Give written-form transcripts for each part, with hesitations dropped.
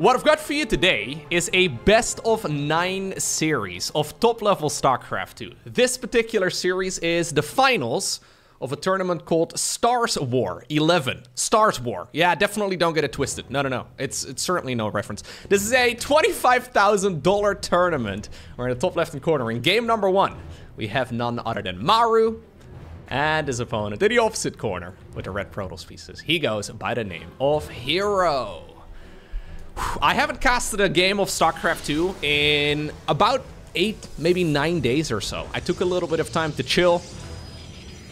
What I've got for you today is a best-of-9 series of top-level StarCraft 2. This particular series is the finals of a tournament called Stars War 11. Stars War. Yeah, definitely don't get it twisted. No. It's certainly no reference. This is a $25,000 tournament. We're in the top left-hand corner. In game number 1, we have none other than Maru and his opponent in the opposite corner with the red Protoss pieces. He goes by the name of herO. I haven't casted a game of StarCraft 2 in about 8, maybe 9 days or so. I took a little bit of time to chill.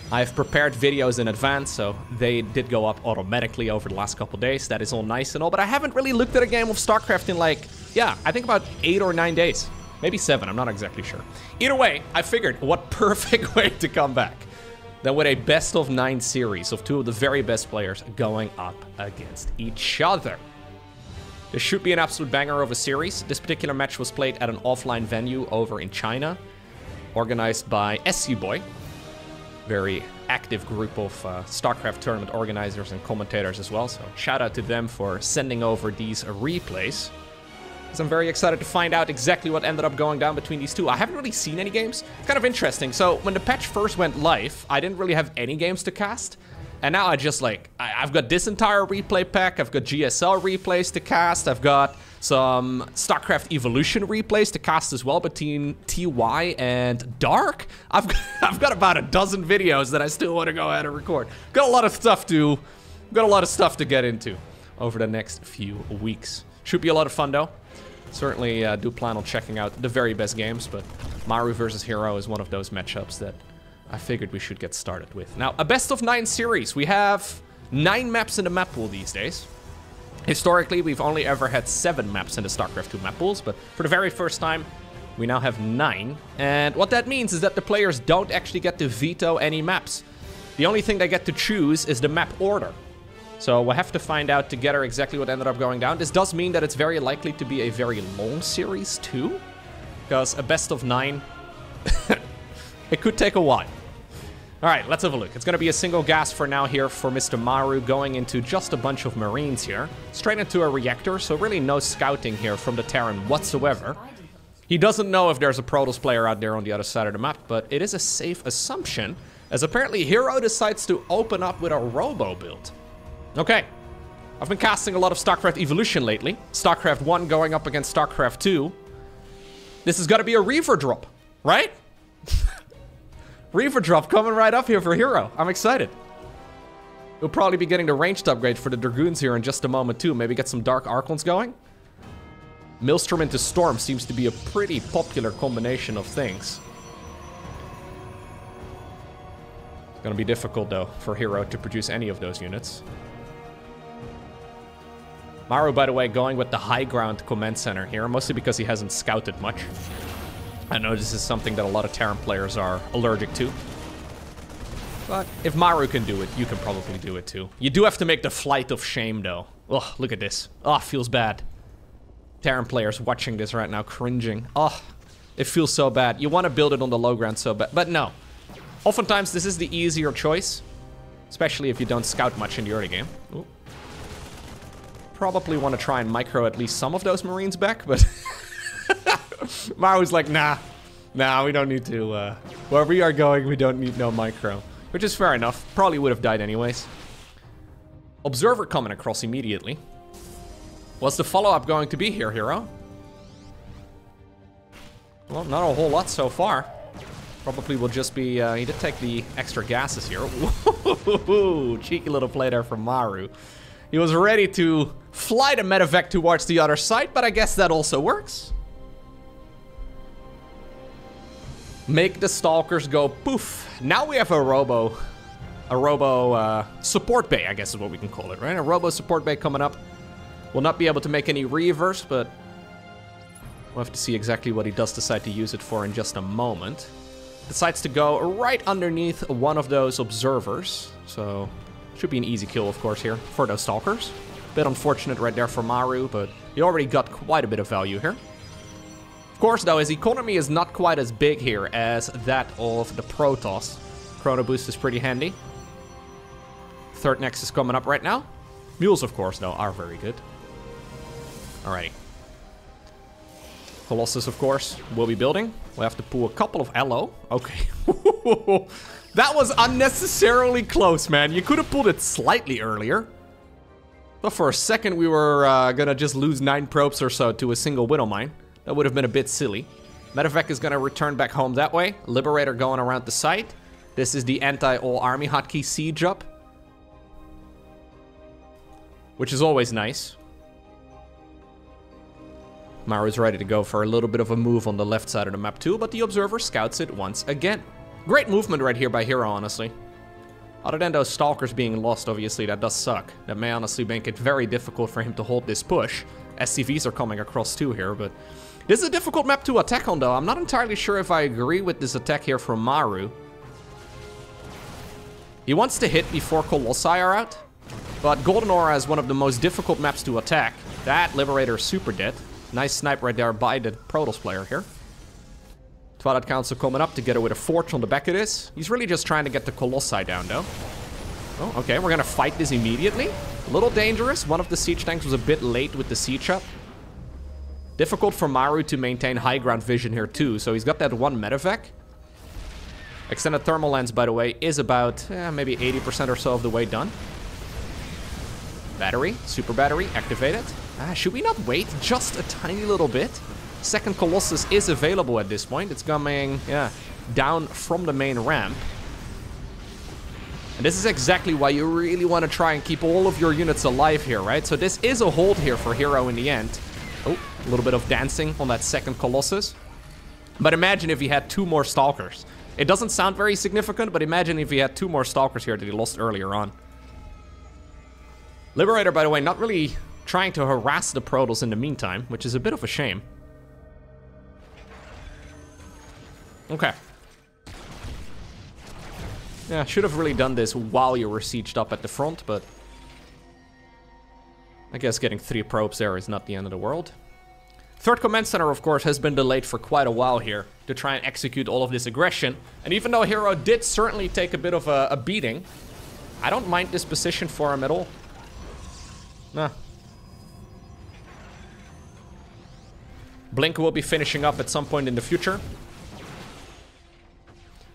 I've prepared videos in advance, so they did go up automatically over the last couple days. That is all nice and all, but I haven't really looked at a game of StarCraft in like, yeah, I think about 8 or 9 days. Maybe 7, I'm not exactly sure. Either way, I figured what perfect way to come back than with a best-of-9 series of 2 of the very best players going up against each other. This should be an absolute banger of a series. This particular match was played at an offline venue over in China, organized by SCBoy. Very active group of StarCraft tournament organizers and commentators as well. So shout out to them for sending over these replays. So I'm very excited to find out exactly what ended up going down between these two. I haven't really seen any games. It's kind of interesting. So when the patch first went live, I didn't really have any games to cast. And now I just like, I've got this entire replay pack. I've got GSL replays to cast. I've got some StarCraft Evolution replays to cast as well between TY and Dark. I've got about a dozen videos that I still want to go ahead and record. Got a lot of stuff to get into over the next few weeks. Should be a lot of fun though. Certainly do plan on checking out the very best games, but Maru versus herO is one of those matchups that I figured we should get started with. Now, a best-of-9 series. We have 9 maps in the map pool these days. Historically, we've only ever had 7 maps in the StarCraft 2 map pools, but for the very first time, we now have 9. And what that means is that the players don't actually get to veto any maps. The only thing they get to choose is the map order. So we'll have to find out together exactly what ended up going down. This does mean that it's very likely to be a very long series too, because a best-of-9, it could take a while. All right, let's have a look. It's going to be a single gas for now here for Mr. Maru, going into just a bunch of Marines here. Straight into a reactor, so really no scouting here from the Terran whatsoever. He doesn't know if there's a Protoss player out there on the other side of the map, but it is a safe assumption, as apparently herO decides to open up with a robo build. Okay, I've been casting a lot of StarCraft Evolution lately. StarCraft 1 going up against StarCraft 2. This has got to be a Reaver drop, right? Reaver drop coming right up here for herO. I'm excited. We'll probably be getting the ranged upgrade for the Dragoons here in just a moment too. Maybe get some Dark Archons going. Maelstrom into Storm seems to be a pretty popular combination of things. It's gonna be difficult though for herO to produce any of those units. Maru, by the way, going with the high ground command center here, mostly because he hasn't scouted much. I know this is something that a lot of Terran players are allergic to. But if Maru can do it, you can probably do it too. You do have to make the flight of shame though. Ugh, look at this. Oh, feels bad. Terran players watching this right now cringing. Oh, it feels so bad. You want to build it on the low ground so bad, but no. Oftentimes this is the easier choice, especially if you don't scout much in the early game. Ooh. Probably want to try and micro at least some of those Marines back, but Maru's like, nah, we don't need to, where we are going, we don't need no micro. Which is fair enough, probably would have died anyways. Observer coming across immediately. What's the follow-up going to be here, herO? Well, not a whole lot so far. Probably will just be, he did take the extra gases here. Ooh, cheeky little play there from Maru. He was ready to fly the medevac towards the other side, but I guess that also works. Make the Stalkers go poof. Now we have a robo support bay, I guess is what we can call it, right? A robo support bay coming up. We'll not be able to make any reavers, but we'll have to see exactly what he does decide to use it for in just a moment. Decides to go right underneath one of those observers. So, should be an easy kill, of course, here for those Stalkers. Bit unfortunate right there for Maru, but he already got quite a bit of value here. Of course, though, his economy is not quite as big here as that of the Protoss. Chrono Boost is pretty handy. Third Nexus coming up right now. Mules, of course, though, are very good. Alrighty. Colossus, of course, will be building. We'll have to pull a couple of LO. Okay. That was unnecessarily close, man. You could have pulled it slightly earlier. But for a second, we were gonna just lose 9 probes or so to a single Widow Mine. That would have been a bit silly. Medevac is gonna return back home that way. Liberator going around the site. This is the anti-all army hotkey siege up, which is always nice. Maru's ready to go for a little bit of a move on the left side of the map too, but the Observer scouts it once again. Great movement right here by herO, honestly. Other than those Stalkers being lost, obviously, that does suck. That may honestly make it very difficult for him to hold this push. SCVs are coming across too here, but this is a difficult map to attack on though. I'm not entirely sure if I agree with this attack here from Maru. He wants to hit before Colossi are out, but Golden Aura is one of the most difficult maps to attack. That Liberator is super dead. Nice snipe right there by the Protoss player here. Twilight Council coming up together with a Forge on the back of this. He's really just trying to get the Colossi down though. Oh, okay, we're gonna fight this immediately. A little dangerous. One of the siege tanks was a bit late with the siege up. Difficult for Maru to maintain high ground vision here too, so he's got that one medevac. Extended thermal lens, by the way, is about maybe 80% or so of the way done. Battery, super battery, activated. Should we not wait just a tiny little bit? Second Colossus is available at this point. It's coming, down from the main ramp. And this is exactly why you really want to try and keep all of your units alive here, right? So this is a hold here for herO in the end. Oh, a little bit of dancing on that second Colossus. But imagine if he had 2 more Stalkers. It doesn't sound very significant, but imagine if he had 2 more Stalkers here that he lost earlier on. Liberator, by the way, not really trying to harass the Protoss in the meantime, which is a bit of a shame. Okay. Yeah, should have really done this while you were sieged up at the front, but I guess getting 3 probes there is not the end of the world. Third Command Center, of course, has been delayed for quite a while here to try and execute all of this aggression. And even though herO did certainly take a bit of a beating, I don't mind this position for him at all. Nah. Blink will be finishing up at some point in the future.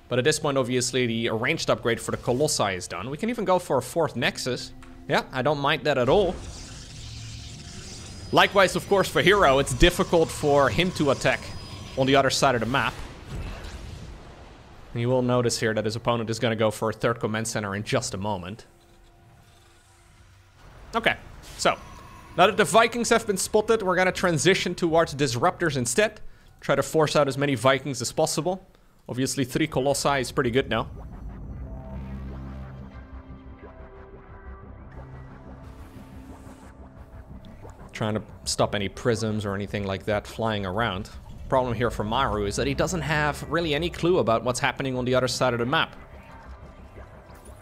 But at this point, obviously, the ranged upgrade for the Colossi is done. We can even go for a 4th Nexus. Yeah, I don't mind that at all. Likewise, of course, for herO, it's difficult for him to attack on the other side of the map. And you will notice here that his opponent is going to go for a 3rd Command Center in just a moment. Okay, so now that the Vikings have been spotted, we're going to transition towards Disruptors instead. Try to force out as many Vikings as possible. Obviously, 3 Colossi is pretty good now. Trying to stop any prisms or anything like that flying around. Problem here for Maru is that he doesn't have really any clue about what's happening on the other side of the map.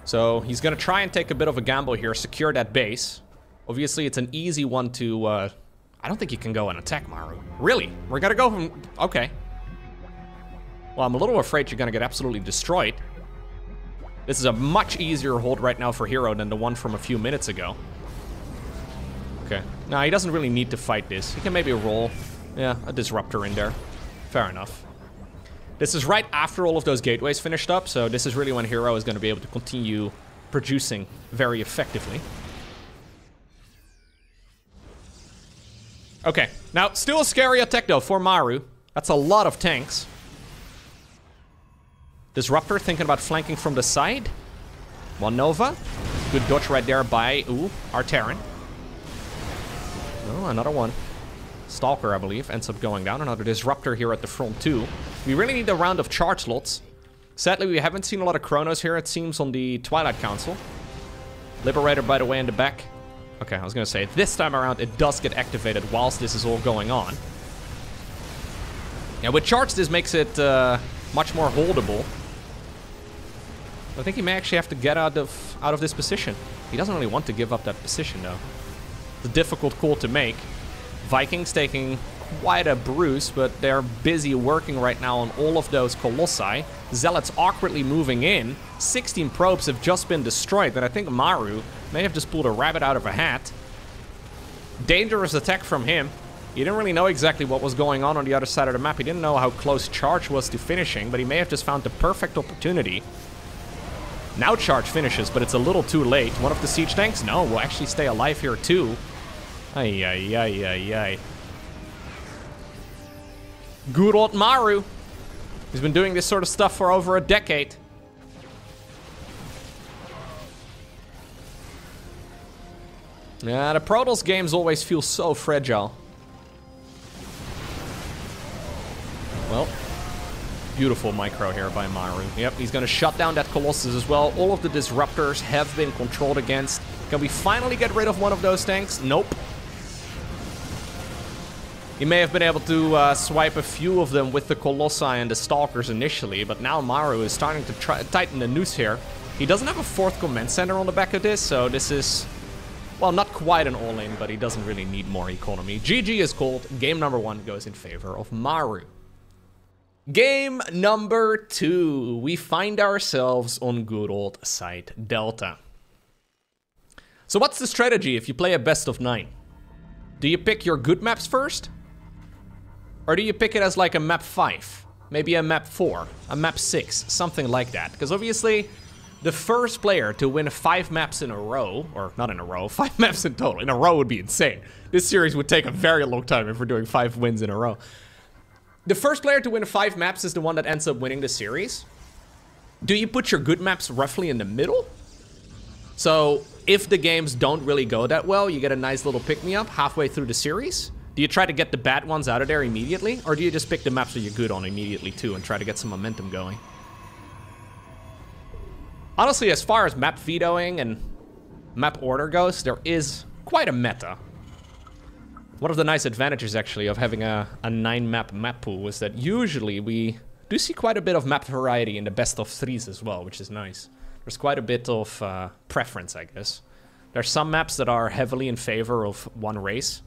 So he's gonna try and take a bit of a gamble here, secure that base. Obviously, it's an easy one to... I don't think you can go and attack Maru. Really? We're gonna go from... Okay. Well, I'm a little afraid you're gonna get absolutely destroyed. This is a much easier hold right now for herO than the one from a few minutes ago. Okay. Nah, he doesn't really need to fight this. He can maybe roll, a Disruptor in there. Fair enough. This is right after all of those gateways finished up, so this is really when herO is going to be able to continue producing very effectively. Okay, now still a scary attack though for Maru. That's a lot of tanks. Disruptor thinking about flanking from the side. One Nova. Good dodge right there by, our Terran. Oh, another one. Stalker, I believe, ends up going down. Another Disruptor here at the front too. We really need a round of charge slots. Sadly, we haven't seen a lot of Chronos here, it seems, on the Twilight Council. Liberator, by the way, in the back. Okay, I was gonna say, this time around, it does get activated whilst this is all going on. Yeah, with charge, this makes it much more holdable. I think he may actually have to get out of this position. He doesn't really want to give up that position, though. It's a difficult call to make. Vikings taking quite a bruise, but they're busy working right now on all of those Colossi. Zealots awkwardly moving in. 16 probes have just been destroyed, but I think Maru may have just pulled a rabbit out of a hat. Dangerous attack from him. He didn't really know exactly what was going on the other side of the map. He didn't know how close charge was to finishing, but he may have just found the perfect opportunity. Now charge finishes, but it's a little too late. One of the siege tanks? No, will actually stay alive here too. Ay, ay, ay, ay, ay. Good old Maru. He's been doing this sort of stuff for over a decade. Yeah, the Protoss games always feel so fragile. Well, beautiful micro here by Maru. Yep, he's gonna shut down that Colossus as well. All of the disruptors have been controlled against. Can we finally get rid of one of those tanks? Nope. He may have been able to swipe a few of them with the Colossi and the Stalkers initially, but now Maru is starting to tighten the noose here. He doesn't have a fourth command center on the back of this, so this is, well, not quite an all-in, but he doesn't really need more economy. GG is called. Game number 1 goes in favor of Maru. Game number 2. We find ourselves on good old site Delta. So what's the strategy if you play a best of 9? Do you pick your good maps first? Or do you pick it as like a map 5? Maybe a map 4, a map 6, something like that. Because obviously, the first player to win 5 maps in a row, or not in a row, 5 maps in total. In a row would be insane. This series would take a very long time if we're doing 5 wins in a row. The first player to win 5 maps is the one that ends up winning the series. Do you put your good maps roughly in the middle? So if the games don't really go that well, you get a nice little pick-me-up halfway through the series. Do you try to get the bad ones out of there immediately? Or do you just pick the maps that you're good on immediately too and try to get some momentum going? Honestly, as far as map vetoing and map order goes, there is quite a meta. One of the nice advantages, actually, of having a 9-map map pool is that usually we do see quite a bit of map variety in the best of 3s as well, which is nice. There's quite a bit of preference, I guess. There's some maps that are heavily in favor of one race.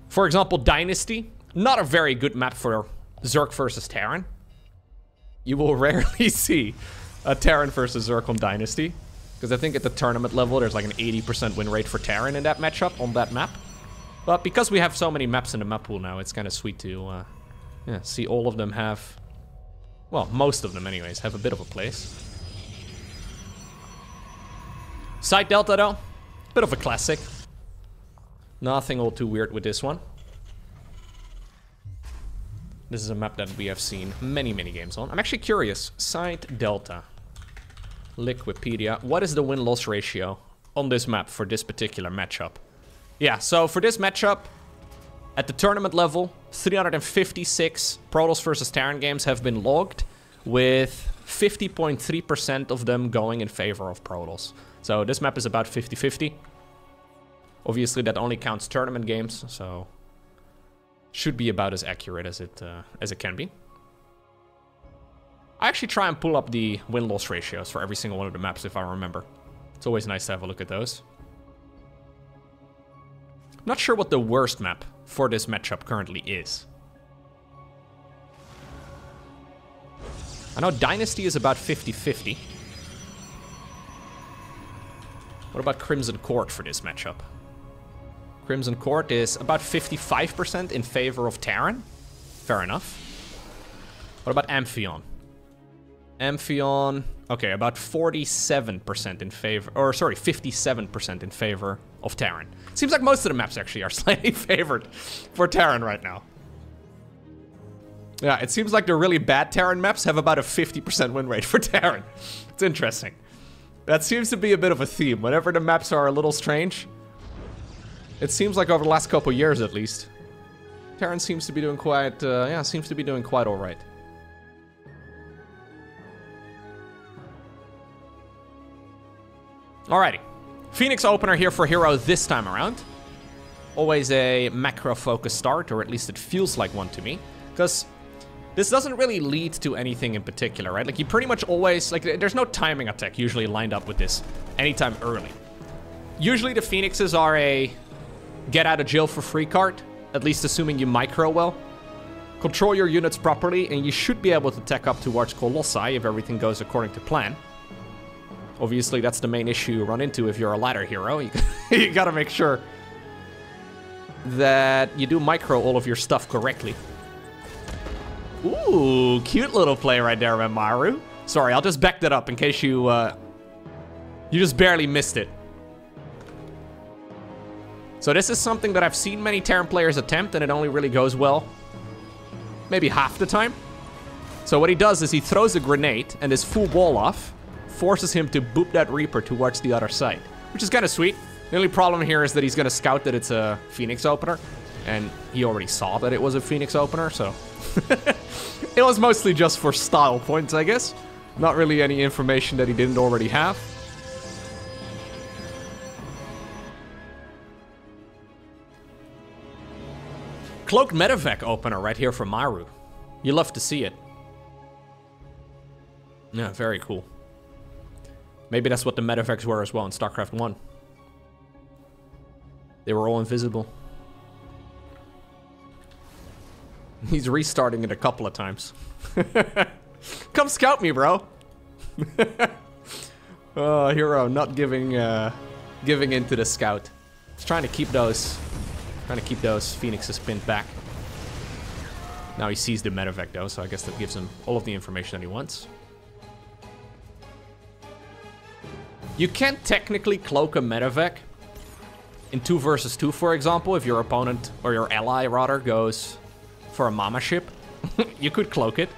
For example, Dynasty. Not a very good map for Zerg versus Terran. You will rarely see a Terran versus Zerg on Dynasty. Because I think at the tournament level, there's like an 80% win rate for Terran in that matchup on that map. But because we have so many maps in the map pool now, it's kind of sweet to yeah, see all of them have... Well, most of them anyways, have a bit of a place. Site Delta though, bit of a classic. Nothing all too weird with this one. This is a map that we have seen many, many games on. I'm actually curious, Site Delta. Liquipedia. What is the win-loss ratio on this map for this particular matchup? Yeah, so for this matchup, at the tournament level, 356 Protoss versus Terran games have been logged, with 50.3% of them going in favor of Protoss. So this map is about 50-50. Obviously, that only counts tournament games, so should be about as accurate as it can be. I actually try and pull up the win-loss ratios for every single one of the maps if I remember. It's always nice to have a look at those. I'm not sure what the worst map for this matchup currently is. I know Dynasty is about 50-50. What about Crimson Court for this matchup? Crimson Court is about 55% in favor of Terran. Fair enough. What about Amphion? Amphion, okay, about 47% in favor, or sorry, 57% in favor of Terran. Seems like most of the maps actually are slightly favored for Terran right now. Yeah, it seems like the really bad Terran maps have about a 50% win rate for Terran. It's interesting. That seems to be a bit of a theme. Whenever the maps are a little strange, it seems like over the last couple years at least, Terran seems to be doing quite, yeah, seems to be doing quite all right. Alrighty, Phoenix opener here for herO this time around. Always a macro-focused start, or at least it feels like one to me. Because this doesn't really lead to anything in particular, right? Like, you pretty much always, like, there's no timing attack usually lined up with this anytime early. Usually the Phoenixes are a get-out-of-jail-for-free card, at least assuming you micro well. Control your units properly, and you should be able to tech up towards Colossi if everything goes according to plan. Obviously, that's the main issue you run into if you're a ladder hero. You gotta make sure that you do micro all of your stuff correctly. Ooh, cute little play right there by Maru. Sorry, I'll just back that up in case you just barely missed it. So this is something that I've seen many Terran players attempt, and it only really goes well maybe half the time. So what he does is he throws a grenade, and this full wall off forces him to boop that Reaper towards the other side, which is kind of sweet. The only problem here is that he's going to scout that it's a Phoenix opener, and he already saw that it was a Phoenix opener, so it was mostly just for style points, I guess. Not really any information that he didn't already have. Cloaked medevac opener right here from Maru. You love to see it. Yeah, very cool. Maybe that's what the medevacs were as well in StarCraft 1. They were all invisible. He's restarting it a couple of times. Come scout me, bro. Oh, herO, not giving in to the scout. He's trying to keep those Phoenixes pinned back. Now he sees the medevac though, so I guess that gives him all of the information that he wants. You can't technically cloak a medevac in 2 versus 2, for example, if your opponent, or your ally rather, goes for a mama ship. You could cloak it.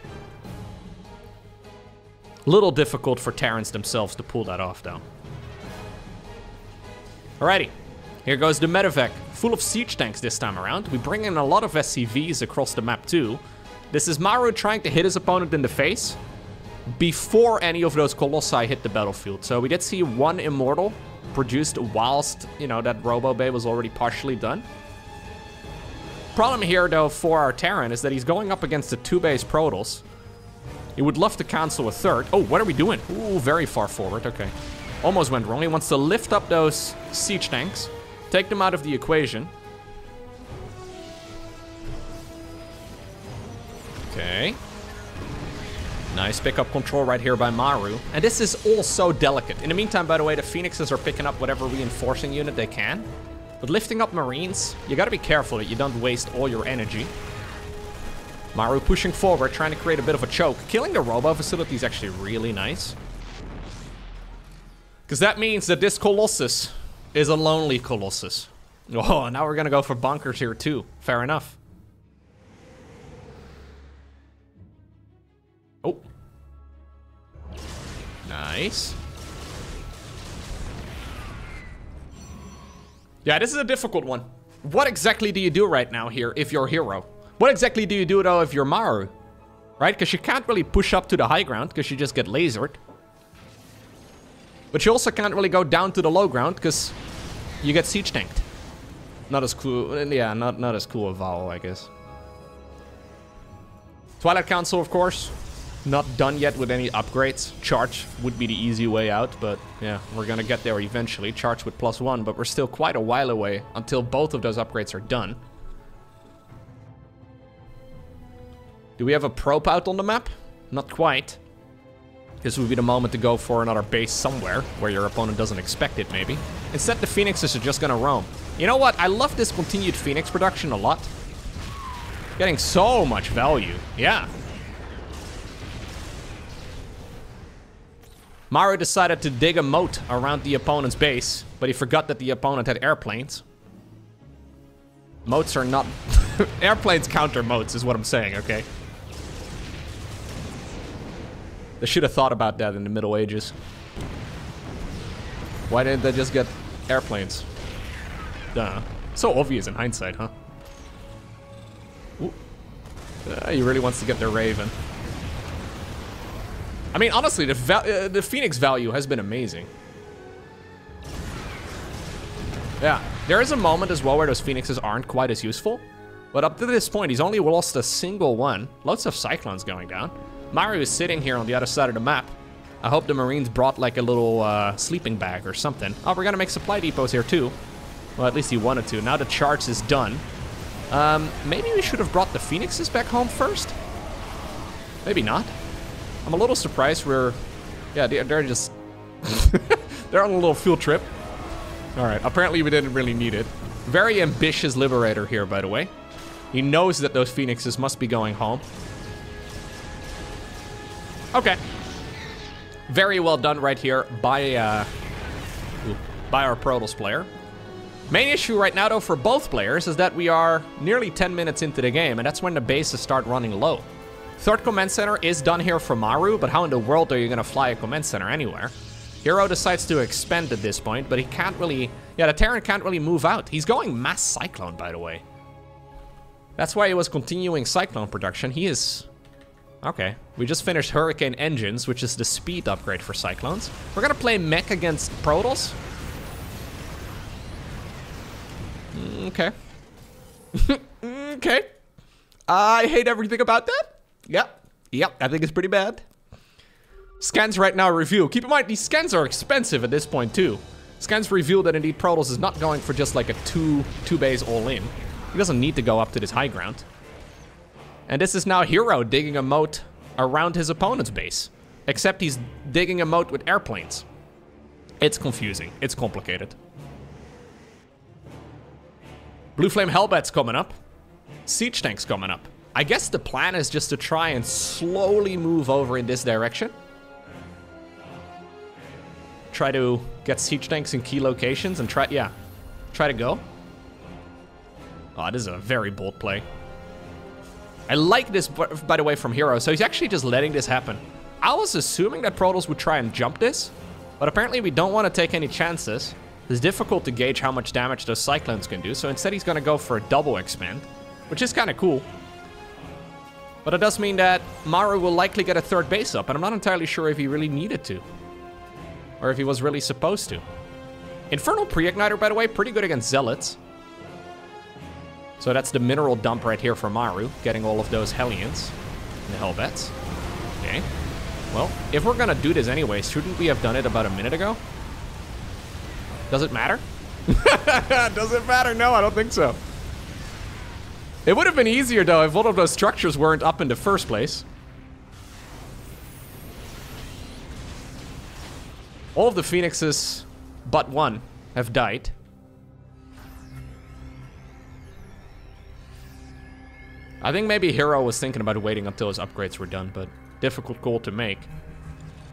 Little difficult for Terrans themselves to pull that off though. Alrighty, here goes the medevac. Full of siege tanks this time around. We bring in a lot of SCVs across the map too. This is Maru trying to hit his opponent in the face before any of those Colossi hit the battlefield. So we did see 1 Immortal produced whilst, you know, that Robo Bay was already partially done. Problem here though for our Terran is that he's going up against a 2-base Protoss. He would love to cancel a 3rd. Oh, what are we doing? Ooh, very far forward, okay. Almost went wrong. He wants to lift up those siege tanks. Take them out of the equation. Okay. Nice pickup control right here by Maru. And this is all so delicate. In the meantime, by the way, the Phoenixes are picking up whatever reinforcing unit they can. But lifting up Marines, you gotta be careful that you don't waste all your energy. Maru pushing forward, trying to create a bit of a choke. Killing the Robo facility is actually really nice. Because that means that this Colossus is a lonely Colossus. Oh, now we're gonna go for bunkers here too. Fair enough. Oh. Nice. Yeah, this is a difficult one. What exactly do you do right now here if you're herO? What exactly do you do though if you're Maru? Right? Because you can't really push up to the high ground because you just get lasered. But you also can't really go down to the low ground because you get siege tanked. Not as cool, yeah, not as cool a vowel, I guess. Twilight Council, of course. Not done yet with any upgrades. Charge would be the easy way out, but yeah, we're gonna get there eventually. Charge with +1, but we're still quite a while away until both of those upgrades are done. Do we have a probe out on the map? Not quite. This would be the moment to go for another base somewhere where your opponent doesn't expect it, maybe. Instead, the Phoenixes are just gonna roam. You know what? I love this continued Phoenix production a lot. Getting so much value. Yeah. Maru decided to dig a moat around the opponent's base, but he forgot that the opponent had airplanes. Moats are not... Airplanes counter moats is what I'm saying, okay? They should have thought about that in the Middle Ages. Why didn't they just get airplanes? Duh. So obvious in hindsight, huh? Ooh. He really wants to get their Raven. I mean, honestly, the Phoenix value has been amazing. Yeah, there is a moment as well where those Phoenixes aren't quite as useful. But up to this point, he's only lost a single one. Lots of Cyclones going down. Maru is sitting here on the other side of the map. I hope the Marines brought like a little sleeping bag or something. Oh, we're gonna make supply depots here too. Well, at least he wanted to. Now the charge is done. Maybe we should have brought the Phoenixes back home first? Maybe not. I'm a little surprised we're... Yeah, they're just... They're on a little field trip. All right, apparently we didn't really need it. Very ambitious Liberator here, by the way. He knows that those Phoenixes must be going home. Okay. Very well done right here by our Protoss player. Main issue right now, though, for both players is that we are nearly 10 minutes into the game, and that's when the bases start running low. Third command center is done here for Maru, but how in the world are you going to fly a command center anywhere? herO decides to expand at this point, but he can't really... Yeah, the Terran can't really move out. He's going mass Cyclone, by the way. That's why he was continuing Cyclone production. He is... Okay, we just finished Hurricane Engines, which is the speed upgrade for Cyclones. We're going to play mech against Protoss. Okay. Okay. I hate everything about that. Yep, I think it's pretty bad. Scans right now reveal. Keep in mind, these scans are expensive at this point, too. Scans reveal that indeed Protoss is not going for just like a two base all-in. He doesn't need to go up to this high ground. And this is now herO digging a moat around his opponent's base. Except he's digging a moat with airplanes. It's confusing. It's complicated. Blue Flame Hellbat's coming up. Siege Tank's coming up. I guess the plan is just to try and slowly move over in this direction. Try to get Siege Tanks in key locations and try to go. Oh, this is a very bold play. I like this, by the way, from herO. So he's actually just letting this happen. I was assuming that Protoss would try and jump this, but apparently we don't want to take any chances. It's difficult to gauge how much damage those Cyclones can do, so instead he's going to go for a double expand, which is kind of cool. But it does mean that Maru will likely get a third base up, and I'm not entirely sure if he really needed to. Or if he was really supposed to. Infernal Pre-Igniter, by the way, pretty good against Zealots. So that's the mineral dump right here for Maru, getting all of those Hellions and the Hellbats. Okay. Well, if we're gonna do this anyways, shouldn't we have done it about a minute ago? Does it matter? Does it matter? No, I don't think so. It would have been easier, though, if all of those structures weren't up in the first place. All of the Phoenixes, but one, have died. I think maybe herO was thinking about waiting until his upgrades were done, but difficult call to make.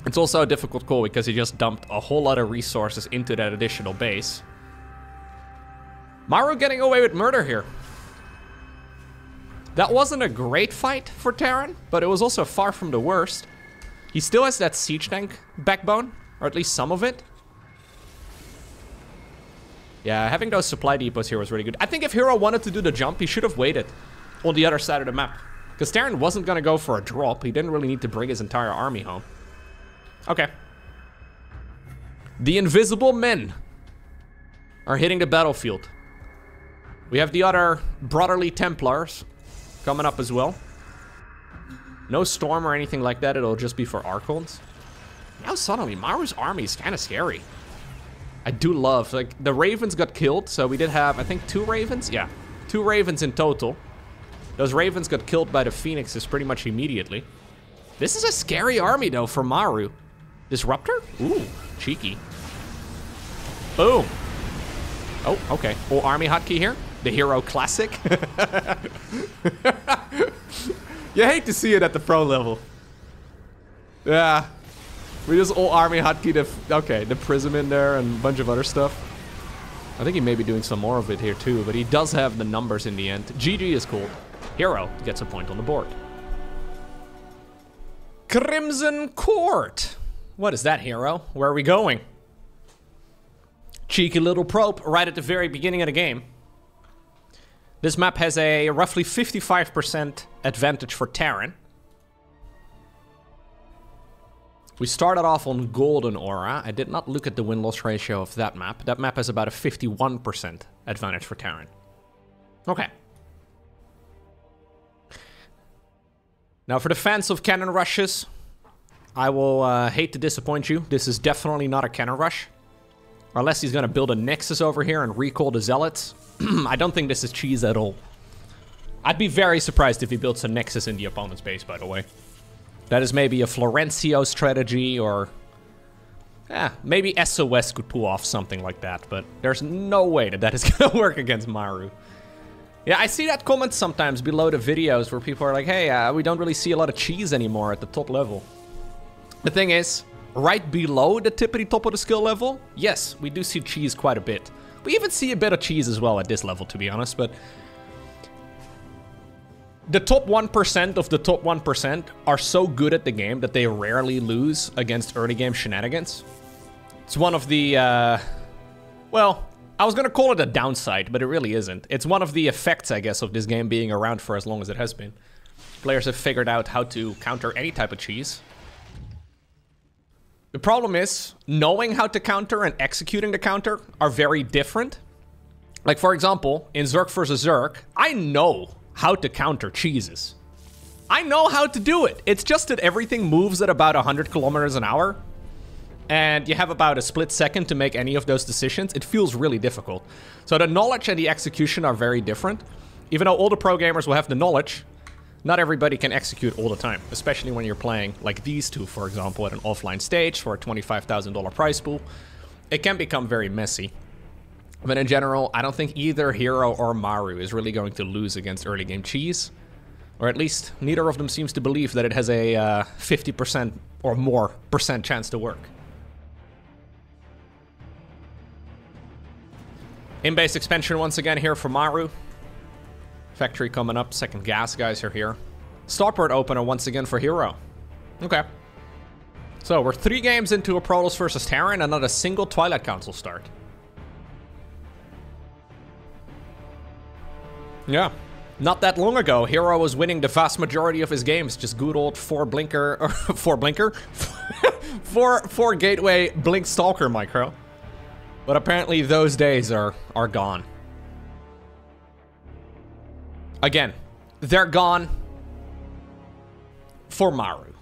It's also a difficult call because he just dumped a whole lot of resources into that additional base. Maru getting away with murder here. That wasn't a great fight for Terran, but it was also far from the worst. He still has that siege tank backbone, or at least some of it. Yeah, having those supply depots here was really good. I think if herO wanted to do the jump, he should have waited on the other side of the map. Because Terran wasn't going to go for a drop. He didn't really need to bring his entire army home. Okay. The Invisible Men are hitting the battlefield. We have the other Brotherly Templars coming up as well. No storm or anything like that. It'll just be for Archons. Now suddenly, Maru's army is kind of scary. I do love, like, the Ravens got killed. So we did have, I think, 2 Ravens? Yeah, 2 Ravens in total. Those Ravens got killed by the Phoenixes pretty much immediately. This is a scary army, though, for Maru. Disruptor? Ooh, cheeky. Boom. Oh, okay. All army hotkey here. The herO classic. You hate to see it at the pro level. Yeah. We just all army hotkey the prism in there and a bunch of other stuff. I think he may be doing some more of it here too, but he does have the numbers in the end. GG is cool. herO gets a point on the board. Crimson Court. What is that, herO? Where are we going? Cheeky little probe right at the very beginning of the game. This map has a roughly 55% advantage for Terran. We started off on Golden Aura. I did not look at the win-loss ratio of that map. That map has about a 51% advantage for Terran. Okay. Now for the fans of cannon rushes, I will hate to disappoint you. This is definitely not a cannon rush. Unless he's going to build a Nexus over here and recall the Zealots. I don't think this is cheese at all. I'd be very surprised if he builds a Nexus in the opponent's base, by the way. That is maybe a Florencio strategy or maybe SOS could pull off something like that, but there's no way that is gonna work against Maru. Yeah, I see that comment sometimes below the videos where people are like, hey, we don't really see a lot of cheese anymore at the top level. The thing is, right below the tippity top of the skill level, yes, we do see cheese quite a bit. We even see a bit of cheese as well at this level, to be honest, but the top 1% of the top 1% are so good at the game that they rarely lose against early game shenanigans. It's one of the, well, I was gonna call it a downside, but it really isn't. It's one of the effects, I guess, of this game being around for as long as it has been. Players have figured out how to counter any type of cheese. The problem is, knowing how to counter and executing the counter are very different. Like, for example, in Zerg vs. Zerg, I know how to counter cheeses. I know how to do it. It's just that everything moves at about 100 kilometers an hour. And you have about a split second to make any of those decisions. It feels really difficult. So the knowledge and the execution are very different. Even though all the pro gamers will have the knowledge, not everybody can execute all the time. Especially when you're playing like these two, for example, at an offline stage for a $25,000 prize pool. It can become very messy. But in general, I don't think either herO or Maru is really going to lose against early game cheese. Or at least, neither of them seems to believe that it has a 50% or more percent chance to work. In-base expansion once again here for Maru. Factory coming up, second gas guys are here. Starport opener once again for herO. Okay. So we're 3 games into a Protoss versus Terran and not a single Twilight Council start. Yeah, not that long ago, herO was winning the vast majority of his games. Just good old 4 gateway blink stalker micro. But apparently those days are gone. Again, they're gone for Maru.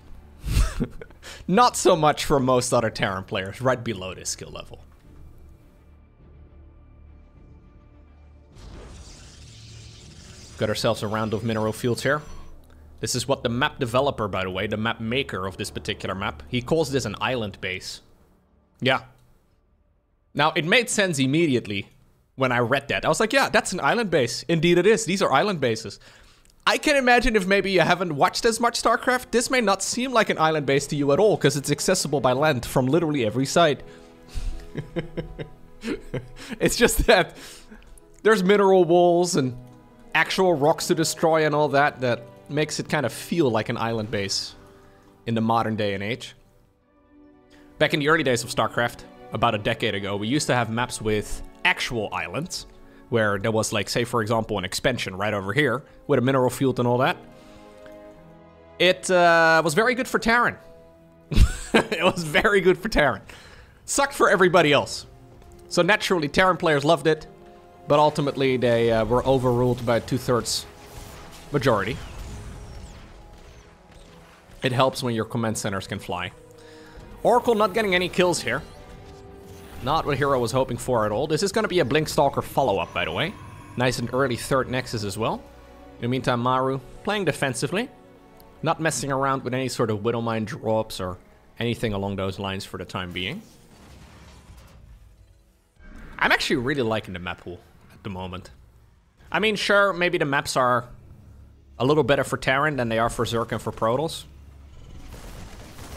Not so much for most other Terran players right below this skill level. Got ourselves a round of mineral fields here. This is what the map developer, by the way, the map maker of this particular map, he calls this an island base. Yeah. Now, it made sense immediately when I read that. I was like, yeah, that's an island base. Indeed it is. These are island bases. I can imagine if maybe you haven't watched as much StarCraft, this may not seem like an island base to you at all, because it's accessible by land from literally every side. It's just that there's mineral walls and actual rocks to destroy and all that, that makes it kind of feel like an island base in the modern day and age. Back in the early days of StarCraft, about a decade ago, we used to have maps with actual islands, where there was, like, say, for example, an expansion right over here, with a mineral field and all that. It was very good for Terran. It was very good for Terran. Sucked for everybody else. So naturally, Terran players loved it. But ultimately, they were overruled by a 2/3 majority. It helps when your command centers can fly. Oracle not getting any kills here. Not what herO was hoping for at all. This is going to be a Blink Stalker follow-up, by the way. Nice and early 3rd Nexus as well. In the meantime, Maru playing defensively. Not messing around with any sort of Widowmine drops or anything along those lines for the time being. I'm actually really liking the map pool at the moment. I mean, sure, maybe the maps are a little better for Terran than they are for Zerg and for Protoss.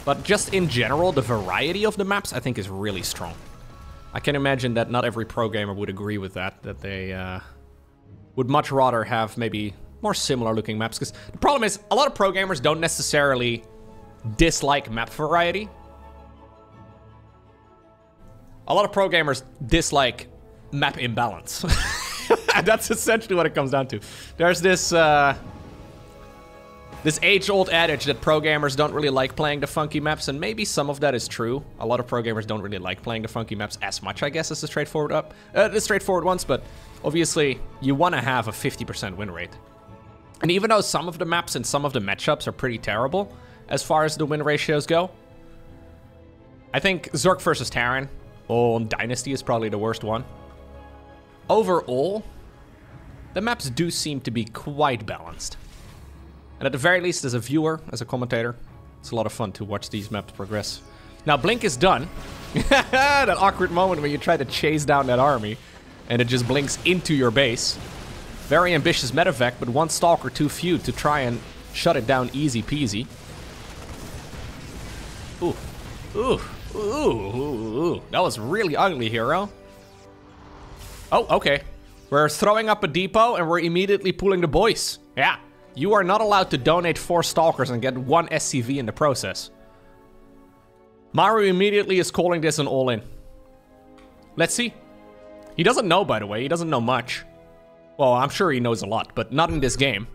But just in general, the variety of the maps I think is really strong. I can imagine that not every pro gamer would agree with that they would much rather have maybe more similar looking maps. Because the problem is, a lot of pro gamers don't necessarily dislike map variety. A lot of pro gamers dislike map imbalance. That's essentially what it comes down to. There's this this age-old adage that pro gamers don't really like playing the funky maps, and maybe some of that is true. A lot of pro gamers don't really like playing the funky maps as much, I guess, as the straightforward ones, but obviously you want to have a 50% win rate. And even though some of the maps and some of the matchups are pretty terrible as far as the win ratios go, I think Zerg versus Terran on Dynasty is probably the worst one. Overall, the maps do seem to be quite balanced. And at the very least, as a viewer, as a commentator, it's a lot of fun to watch these maps progress. Now, Blink is done. That awkward moment when you try to chase down that army and it just blinks into your base. Very ambitious medevac, but one Stalker too few to try and shut it down easy peasy. Ooh. Ooh. Ooh. Ooh. Ooh. That was really ugly, herO. Oh, okay. We're throwing up a depot and we're immediately pulling the boys. Yeah. You are not allowed to donate 4 Stalkers and get 1 SCV in the process. Maru immediately is calling this an all-in. Let's see. He doesn't know, by the way. He doesn't know much. Well, I'm sure he knows a lot, but not in this game.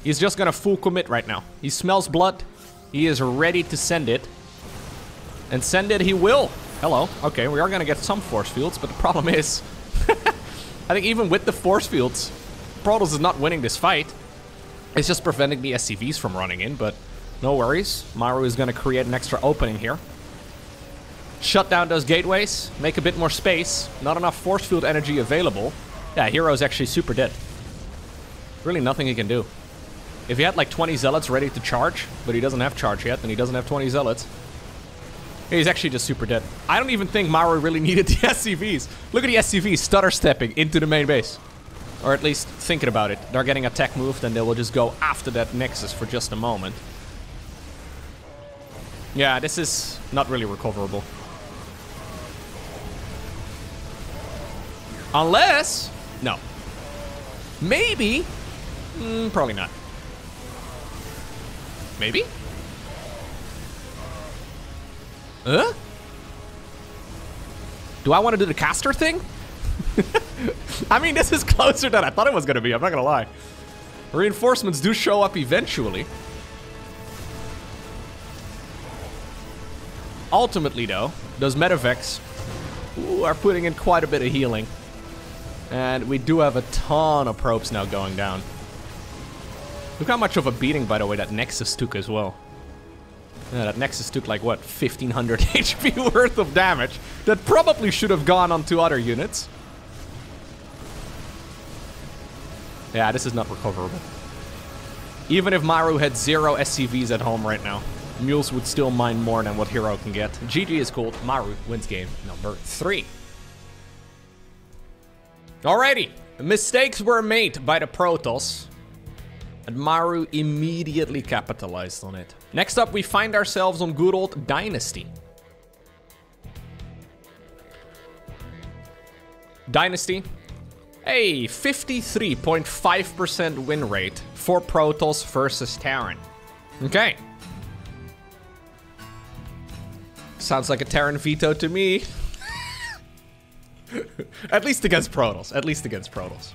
He's just gonna full commit right now. He smells blood. He is ready to send it. And send it he will. Hello. Okay, we are gonna get some force fields, but the problem is... I think even with the force fields, Protoss is not winning this fight. It's just preventing the SCVs from running in, but no worries. Maru is gonna create an extra opening here. Shut down those gateways, make a bit more space. Not enough force field energy available. Yeah, herO is actually super dead. Really nothing he can do. If he had like 20 zealots ready to charge, but he doesn't have charge yet, and he doesn't have 20 zealots, he's actually just super dead. I don't even think Maru really needed the SCVs. Look at the SCVs stutter stepping into the main base. Or at least thinking about it. They're getting a tech move, then they will just go after that Nexus for just a moment. Yeah, this is not really recoverable. Unless... No. Maybe. Probably not. Maybe? Huh? Do I want to do the caster thing? I mean, this is closer than I thought it was going to be. I'm not going to lie. Reinforcements do show up eventually. Ultimately, though, those medevacs are putting in quite a bit of healing. And we do have a ton of probes now going down. Look how much of a beating, by the way, that Nexus took as well. Yeah, that Nexus took like, what, 1500 HP worth of damage. That probably should have gone onto other units. Yeah, this is not recoverable. Even if Maru had 0 SCVs at home right now, Mules would still mine more than what herO can get. GG is called. Maru wins game number 3. Alrighty. Mistakes were made by the Protoss. And Maru immediately capitalized on it. Next up, we find ourselves on good old Dynasty. Dynasty. A 53.5% win rate for Protoss versus Terran. Okay. Sounds like a Terran veto to me. At least against Protoss. At least against Protoss.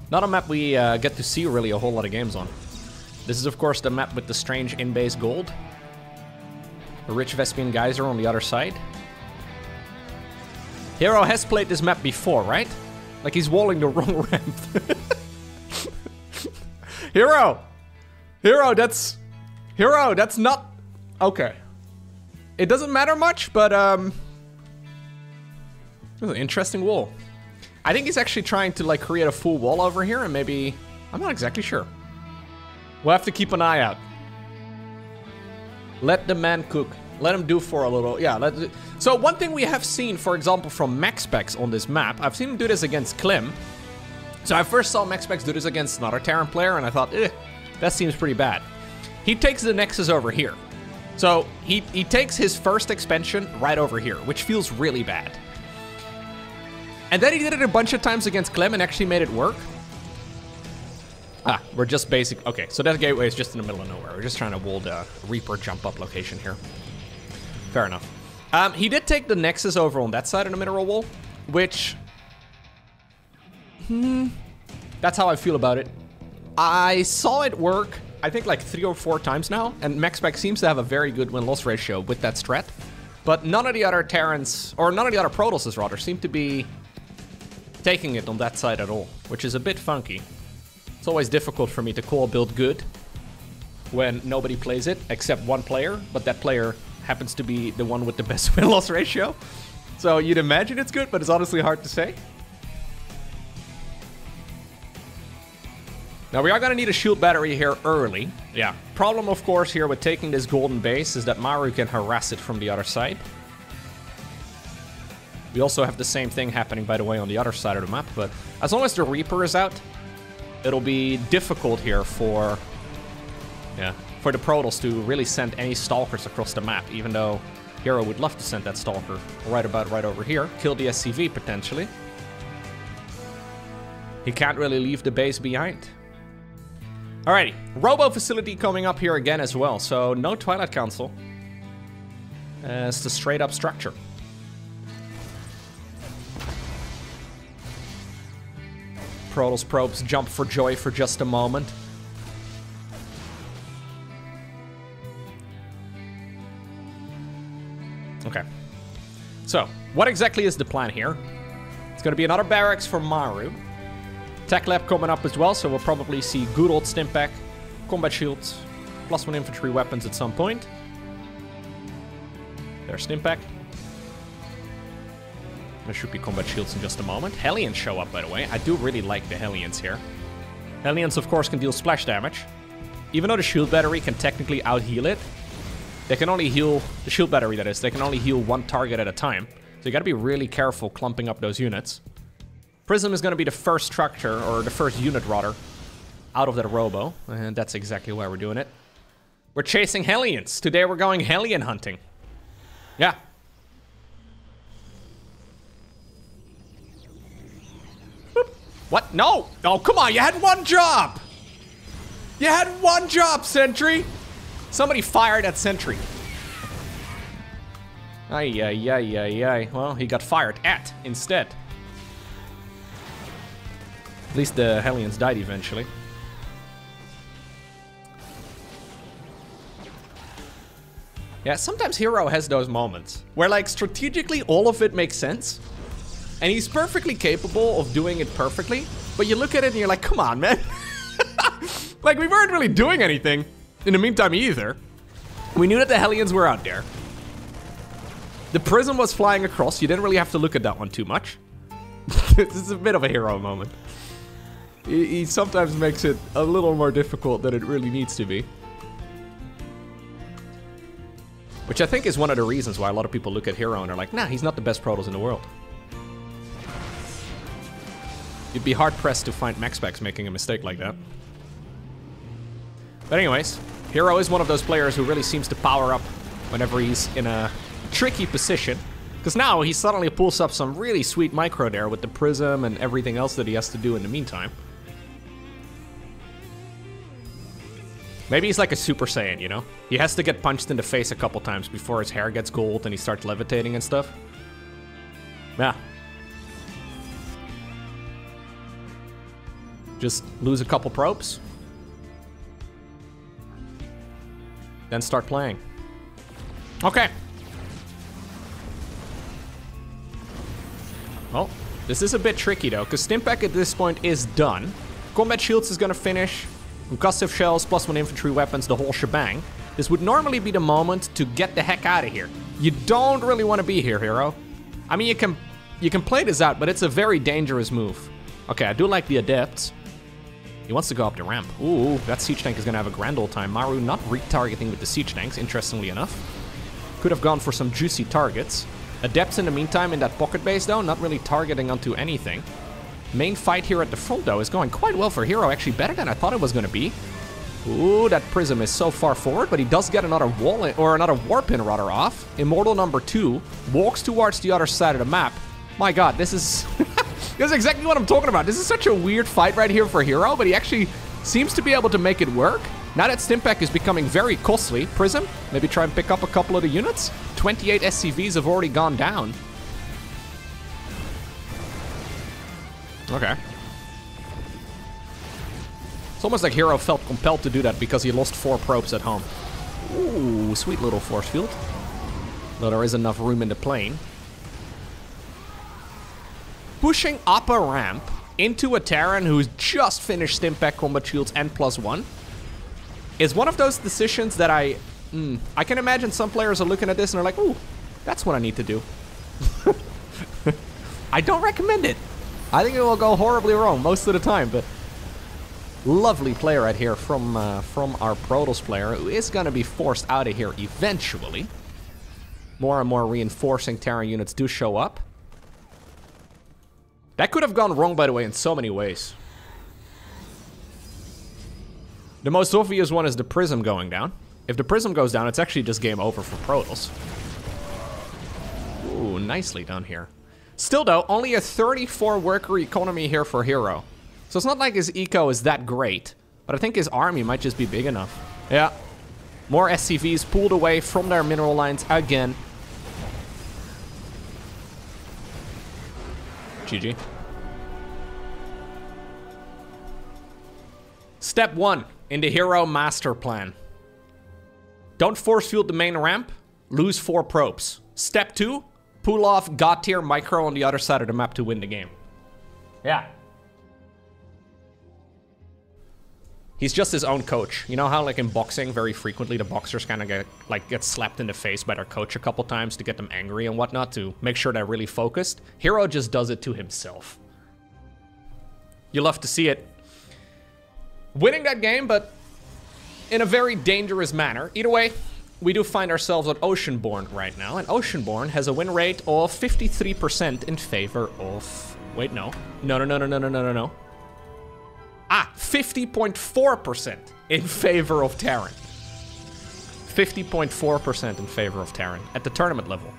Not a map we get to see really a whole lot of games on. This is, of course, the map with the strange in-base gold. A rich Vespian geyser on the other side. herO has played this map before, right? Like he's walling the wrong ramp. herO! herO, that's not... Okay. It doesn't matter much, but, this is an interesting wall. I think he's actually trying to, like, create a full wall over here, and maybe... I'm not exactly sure. We'll have to keep an eye out. Let the man cook. Let him do for a little... Yeah, so one thing we have seen, for example, from MaxSpecs on this map, I've seen him do this against Klim. So I first saw MaxSpecs do this against another Terran player, and I thought, that seems pretty bad. He takes the Nexus over here. So he takes his first expansion right over here, which feels really bad. And then he did it a bunch of times against Clem and actually made it work. Ah, we're just basic. Okay, so that gateway is just in the middle of nowhere. We're just trying to wall the Reaper jump up location here. Fair enough. He did take the Nexus over on that side of the mineral wall, which... that's how I feel about it. I saw it work, I think like 3 or 4 times now, and MaxSpec seems to have a very good win-loss ratio with that strat. But none of the other Terrans, or none of the other Protosses rather, seem to be taking it on that side at all, which is a bit funky. It's always difficult for me to call build good when nobody plays it except one player, but that player happens to be the one with the best win-loss ratio. So you'd imagine it's good, but it's honestly hard to say. Now we are going to need a shield battery here early. Yeah. Problem, of course, here with taking this golden base is that Maru can harass it from the other side. We also have the same thing happening, by the way, on the other side of the map. But as long as the Reaper is out, it'll be difficult here for the Protoss to really send any Stalkers across the map, even though herO would love to send that Stalker right over here. Kill the SCV, potentially. He can't really leave the base behind. Alrighty, Robo facility coming up here again as well, so no Twilight Council. It's the straight up structure. Protoss probes jump for joy for just a moment. Okay. So, what exactly is the plan here? It's going to be another barracks for Maru. Tech lab coming up as well, so we'll probably see good old Stimpak, combat shields, +1 infantry weapons at some point. There's Stimpak. There should be combat shields in just a moment. Hellions show up, by the way. I do really like the Hellions here. Hellions, of course, can deal splash damage. Even though the shield battery can technically out-heal it, they can only heal, the shield battery that is, they can only heal one target at a time. So you gotta be really careful clumping up those units. Prism is gonna be the first structure, or the first unit rather, out of that Robo. And that's exactly why we're doing it. We're chasing Hellions. Today we're going Hellion hunting. Yeah. Boop. What? No! Oh, come on, you had one job! You had one job, Sentry! Somebody fired at Sentry. Ay, ay, ay, ay, ay. Well, he got fired at instead. At least the Hellions died eventually. Yeah, sometimes herO has those moments where, like, strategically all of it makes sense. And he's perfectly capable of doing it perfectly. But you look at it and you're like, come on, man. Like, we weren't really doing anything in the meantime either. We knew that the Hellions were out there. The Prism was flying across. You didn't really have to look at that one too much. This is a bit of a herO moment. He sometimes makes it a little more difficult than it really needs to be. Which I think is one of the reasons why a lot of people look at herO and are like, nah, he's not the best Protoss in the world. You'd be hard-pressed to find max specs making a mistake like that. But anyways, herO is one of those players who really seems to power up whenever he's in a tricky position. Because now he suddenly pulls up some really sweet micro there with the Prism and everything else that he has to do in the meantime. Maybe he's like a Super Saiyan, you know? He has to get punched in the face a couple times before his hair gets gold and he starts levitating and stuff. Yeah. Just lose a couple probes. Then start playing. Okay. Well, this is a bit tricky though, because Stimpak at this point is done. Combat shields is gonna finish. Concussive shells, +1 infantry weapons, the whole shebang. This would normally be the moment to get the heck out of here. You don't really want to be here, herO. I mean, you can play this out, but it's a very dangerous move. Okay, I do like the Adepts. He wants to go up the ramp. Ooh, that siege tank is gonna have a grand old time. Maru not retargeting with the siege tanks, interestingly enough. Could have gone for some juicy targets. Adepts in the meantime in that pocket base though, not really targeting onto anything. Main fight here at the front though is going quite well for herO, actually better than I thought it was gonna be. Ooh, that Prism is so far forward, but he does get another wall or another warpin rather off. Immortal number 2 walks towards the other side of the map. My god, this is this is exactly what I'm talking about. This is such a weird fight right here for herO, but he actually seems to be able to make it work. Now that Stimpak is becoming very costly, Prism, maybe try and pick up a couple of the units. 28 SCVs have already gone down. Okay. It's almost like herO felt compelled to do that because he lost 4 probes at home. Ooh, sweet little force field. Though there is enough room in the plane. Pushing up a ramp into a Terran who's just finished Stimpak combat shields and +1 is one of those decisions that I can imagine some players are looking at this and are like, ooh, that's what I need to do. I don't recommend it. I think it will go horribly wrong most of the time, but Lovely play right here from our Protoss player, who is going to be forced out of here eventually. More and more reinforcing Terran units do show up. That could have gone wrong, by the way, in so many ways. The most obvious one is the Prism going down. If the Prism goes down, it's actually just game over for Protoss. Ooh, nicely done here. Still, though, only a 34 worker economy here for herO. So it's not like his eco is that great, but I think his army might just be big enough. Yeah. More SCVs pulled away from their mineral lines again. GG. Step 1 in the herO master plan. Don't force field the main ramp, lose 4 probes. Step 2, pull off God tier micro on the other side of the map to win the game. Yeah. He's just his own coach. You know how, like, in boxing, very frequently the boxers kind of get slapped in the face by their coach a couple times to get them angry and whatnot, to make sure they're really focused? herO just does it to himself. You love to see it. Winning that game, but in a very dangerous manner. Either way, we do find ourselves at Oceanborn right now, and Oceanborn has a win rate of 53% in favor of... Wait, no. No. Ah, 50.4% in favor of Terran. 50.4% in favor of Terran at the tournament level.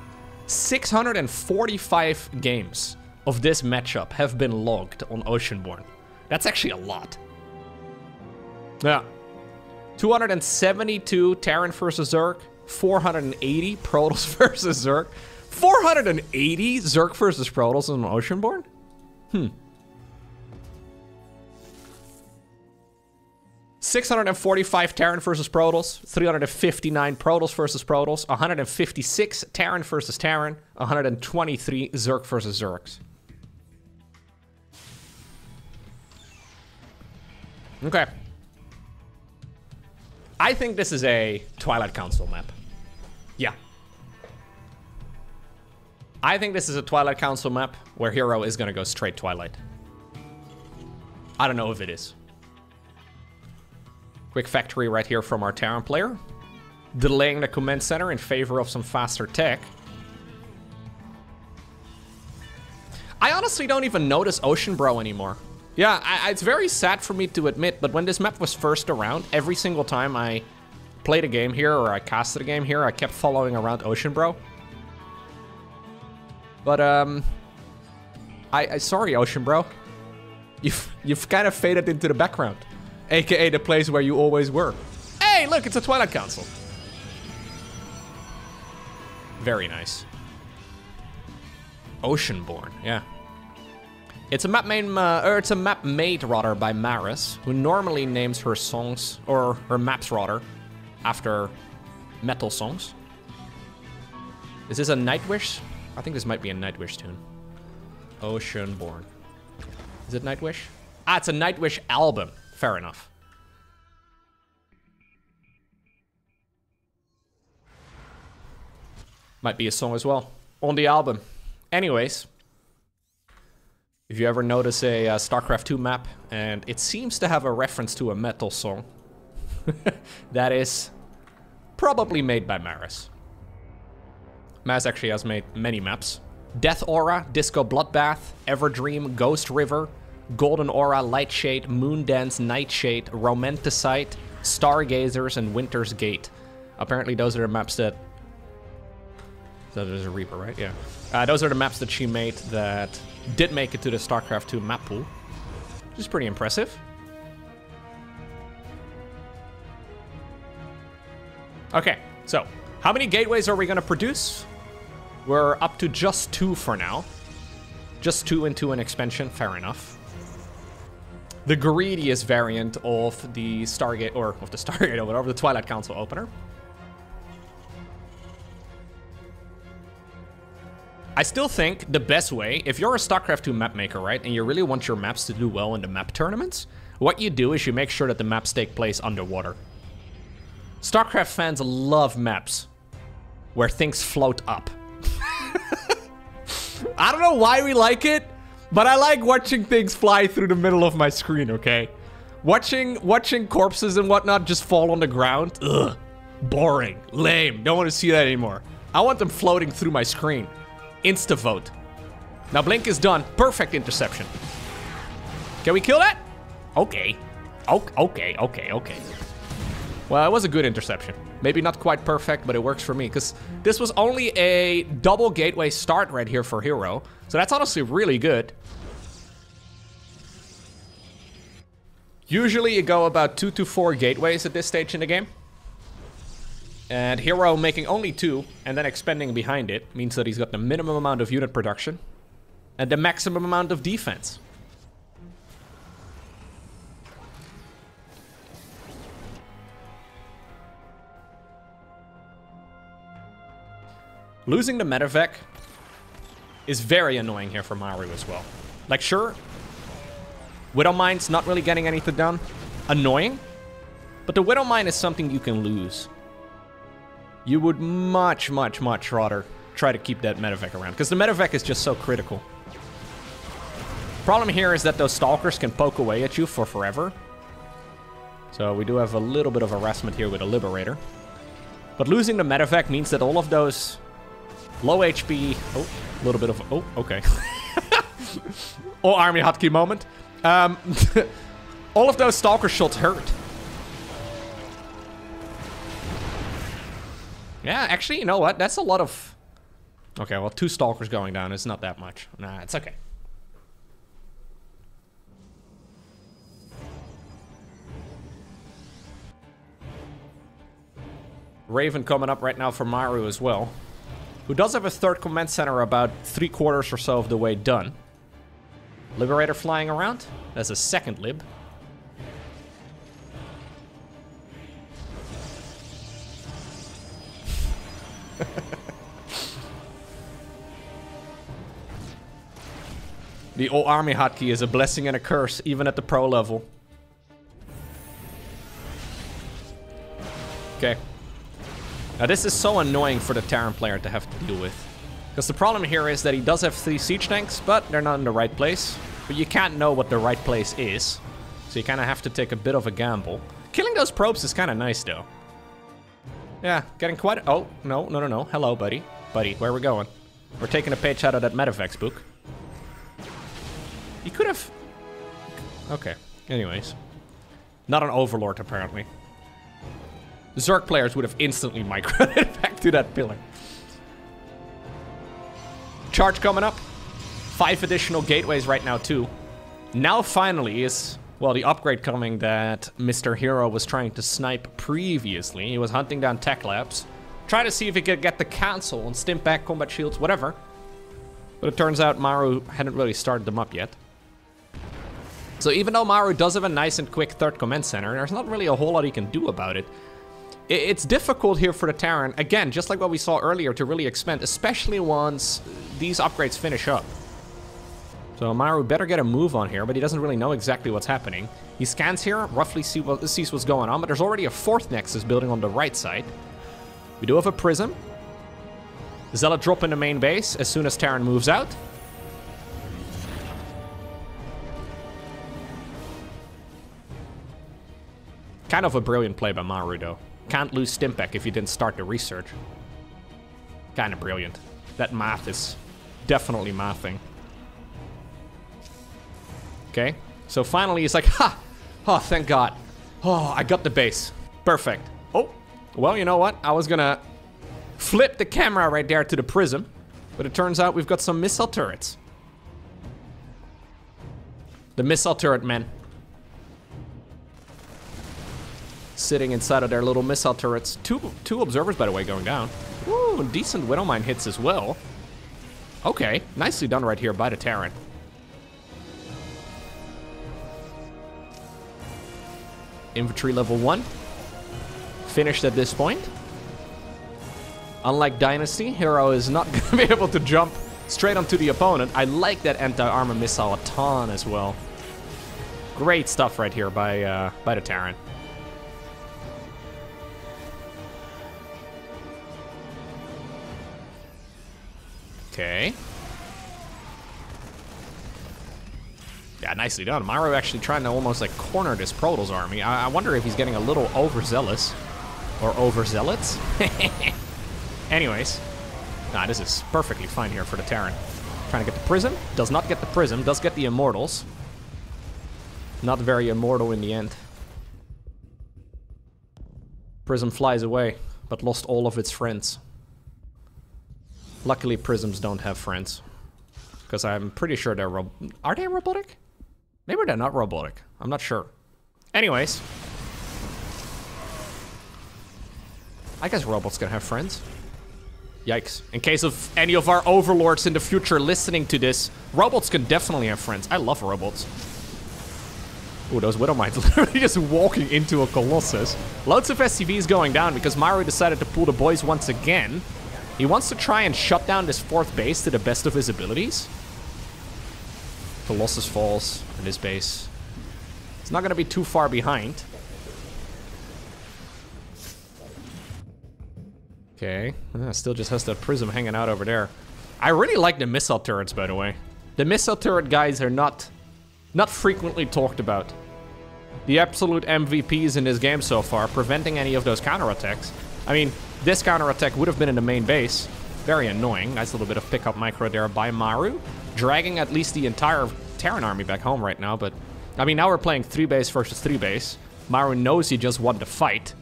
645 games of this matchup have been logged on Oceanborn. That's actually a lot. Yeah. 272 Terran versus Zerg. 480 Protoss versus Zerg. 480 Zerg versus Protoss on Oceanborn? 645 Terran versus Protoss, 359 Protoss versus Protoss, 156 Terran versus Terran, 123 Zerg versus Zergs. Okay. I think this is a Twilight Council map. Yeah. I think this is a Twilight Council map where herO is gonna go straight Twilight. I don't know if it is. Quick factory right here from our Terran player. Delaying the command center in favor of some faster tech. I honestly don't even notice Ocean Bro anymore. Yeah, it's very sad for me to admit, but when this map was first around, every single time I played a game here or I casted a game here, I kept following around Ocean Bro. But, sorry, Ocean Bro. You've kind of faded into the background. AKA the place where you always were. Hey, look, it's a Twilight Council. Very nice. Oceanborn, yeah. It's a map made rather by Maris, who normally names her songs, or her maps rather, after metal songs. Is this a Nightwish? I think this might be a Nightwish tune. Oceanborn. Is it Nightwish? Ah, it's a Nightwish album. Fair enough. Might be a song as well on the album. Anyways, if you ever notice a StarCraft 2 map and it seems to have a reference to a metal song, that is probably made by Maris. Maris actually has made many maps. Death Aura, Disco Bloodbath, Everdream, Ghost River, Golden Aura, Lightshade, Moondance, Nightshade, Romanticite, Stargazers, and Winter's Gate. Apparently those are the maps that... So there's a Reaper, right? Yeah. Those are the maps that she made that did make it to the StarCraft 2 map pool. Which is pretty impressive. Okay, so how many gateways are we gonna produce? We're up to just 2 for now. Just 2 into an expansion, fair enough. The greediest variant of the Stargate, or whatever, the Twilight Council opener. I still think the best way, if you're a StarCraft 2 map maker, right, and you really want your maps to do well in the map tournaments, what you do is you make sure that the maps take place underwater. StarCraft fans love maps where things float up. I don't know why we like it, but I like watching things fly through the middle of my screen, okay? Watching corpses and whatnot just fall on the ground. Ugh. Boring. Lame. Don't want to see that anymore. I want them floating through my screen. Insta-vote. Now Blink is done. Perfect interception. Can we kill that? Okay. Okay. Well, it was a good interception. Maybe not quite perfect, but it works for me, because this was only a double gateway start right here for herO. So that's honestly really good. Usually you go about 2 to 4 gateways at this stage in the game. And herO making only 2 and then expanding behind it means that he's got the minimum amount of unit production and the maximum amount of defense. Losing the medevac is very annoying here for Maru as well. Like, sure, Widowmine's not really getting anything done. Annoying. But the Widowmine is something you can lose. You would much rather try to keep that medevac around, because the medevac is just so critical. Problem here is that those stalkers can poke away at you for forever. So we do have a little bit of harassment here with a Liberator. But losing the medevac means that all of those low HP... Oh, a little bit of... Oh, okay. Oh, army hotkey moment. All of those stalker shots hurt. Yeah, actually, you know what? That's a lot of... Okay, well, 2 stalkers going down is not that much. Nah, it's okay. Raven coming up right now for Maru as well, who does have a 3rd command center about 3/4 or so of the way done. Liberator flying around. That's a 2nd lib. The old army hotkey is a blessing and a curse, even at the pro level. Okay. Now this is so annoying for the Terran player to have to deal with. Because the problem here is that he does have 3 siege tanks, but they're not in the right place. But you can't know what the right place is. So you kind of have to take a bit of a gamble. Killing those probes is kind of nice, though. Yeah, getting quite... Oh, no. Hello, buddy. Buddy, where are we going? We're taking a page out of that Medevac's book. He could have... Okay, anyways. Not an Overlord, apparently. The Zerg players would have instantly migrated back to that pillar. Charge coming up. 5 additional gateways right now, too. Now, finally, is... Well, the upgrade coming that Mr. herO was trying to snipe previously. He was hunting down tech labs. Try to see if he could get the cancel and stimp back combat shields, whatever. But it turns out Maru hadn't really started them up yet. So even though Maru does have a nice and quick 3rd command center, there's not really a whole lot he can do about it. It's difficult here for the Terran, again, just like what we saw earlier, to really expand, especially once these upgrades finish up. So Maru better get a move on here, but he doesn't really know exactly what's happening. He scans here, roughly sees what's going on, but there's already a 4th Nexus building on the right side. We do have a Prism. Zealot drop in the main base as soon as Terran moves out. Kind of a brilliant play by Maru, though. Can't lose Stimpack if you didn't start the research. Kind of brilliant. That math is definitely mathing. Okay, so finally he's like, ha! Oh, thank God. Oh, I got the base. Perfect. Oh, well, you know what? I was gonna flip the camera right there to the Prism, but it turns out we've got some missile turrets. The missile turret men. Sitting inside of their little missile turrets. Two observers, by the way, going down. Ooh, decent Widowmine hits as well. Okay, nicely done right here by the Terran. Infantry level 1. Finished at this point. Unlike Dynasty, herO is not going to be able to jump straight onto the opponent. I like that anti-armor missile a ton as well. Great stuff right here by the Terran. Okay. Yeah, nicely done. Maru actually trying to almost like corner this Protoss army. I wonder if he's getting a little overzealous. Or overzealous. Anyways. Nah, this is perfectly fine here for the Terran. Trying to get the Prism. Does not get the Prism. Does get the Immortals. Not very immortal in the end. Prism flies away, but lost all of its friends. Luckily, Prisms don't have friends. Because I'm pretty sure they're Are they robotic? Maybe they're not robotic. I'm not sure. Anyways. I guess robots can have friends. Yikes. In case of any of our overlords in the future listening to this, robots can definitely have friends. I love robots. Ooh, those Widow Mites literally just walking into a Colossus. Loads of SCVs going down because Maru decided to pull the boys once again. He wants to try and shut down this 4th base to the best of his abilities. Colossus falls in this base. It's not going to be too far behind. Okay, still just has the Prism hanging out over there. I really like the missile turrets, by the way. The missile turret guys are not frequently talked about. The absolute MVPs in this game so far, preventing any of those counterattacks. I mean, this counterattack would have been in the main base. Very annoying. Nice little bit of pickup micro there by Maru. Dragging at least the entire Terran army back home right now, but... I mean, now we're playing 3 base versus 3 base. Maru knows he just won the fight.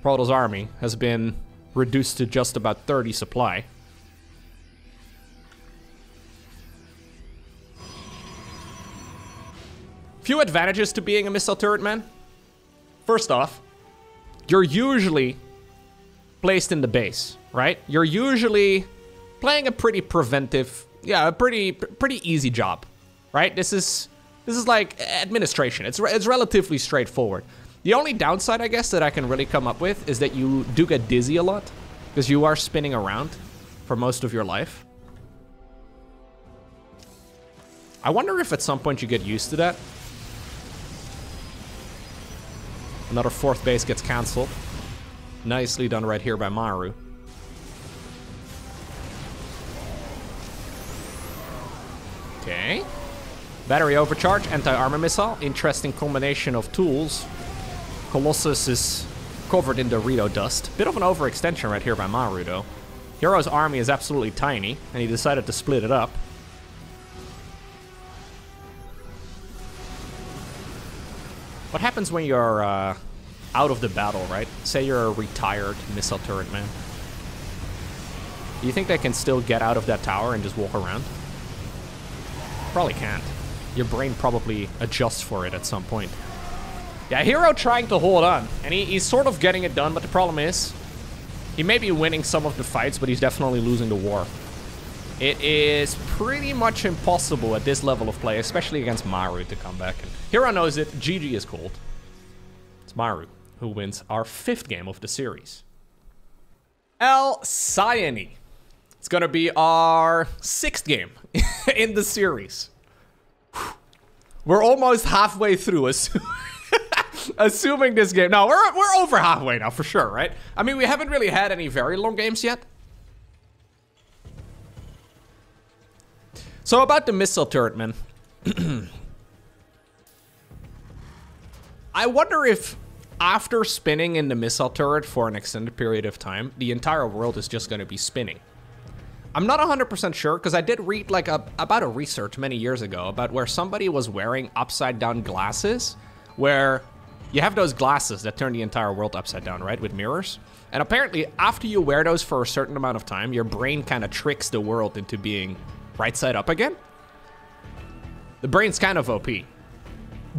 Protoss army has been reduced to just about 30 supply. Few advantages to being a missile turret man. First off, you're usually placed in the base, right? You're usually playing a pretty preventive, yeah, a pretty easy job, right? This is like administration. It's relatively straightforward. The only downside, I guess, that I can really come up with is that you do get dizzy a lot because you are spinning around for most of your life. I wonder if at some point you get used to that. Another 4th base gets cancelled. Nicely done right here by Maru. Okay. Battery overcharge, anti-armor missile. Interesting combination of tools. Colossus is covered in Dorito dust. Bit of an overextension right here by Maru, though. herO's army is absolutely tiny, and he decided to split it up. What happens when you're out of the battle, right? Say you're a retired missile turret man. Do you think they can still get out of that tower and just walk around? Probably can't. Your brain probably adjusts for it at some point. Yeah, herO trying to hold on, and he's sort of getting it done, but the problem is, he may be winning some of the fights, but he's definitely losing the war. It is pretty much impossible at this level of play, especially against Maru, to come back. And herO knows it. GG is cold. It's Maru who wins our 5th game of the series. Cyane. It's gonna be our 6th game in the series. We're almost halfway through, assuming this game. No, we're over halfway now for sure, right? I mean, we haven't really had any very long games yet. So about the missile turret, man. I wonder if after spinning in the missile turret for an extended period of time, the entire world is just going to be spinning. I'm not 100% sure, because I did read like about a research many years ago about where somebody was wearing upside down glasses, where you have those glasses that turn the entire world upside down, right, with mirrors. And apparently after you wear those for a certain amount of time, your brain kind of tricks the world into being right side up again. The brain's kind of OP.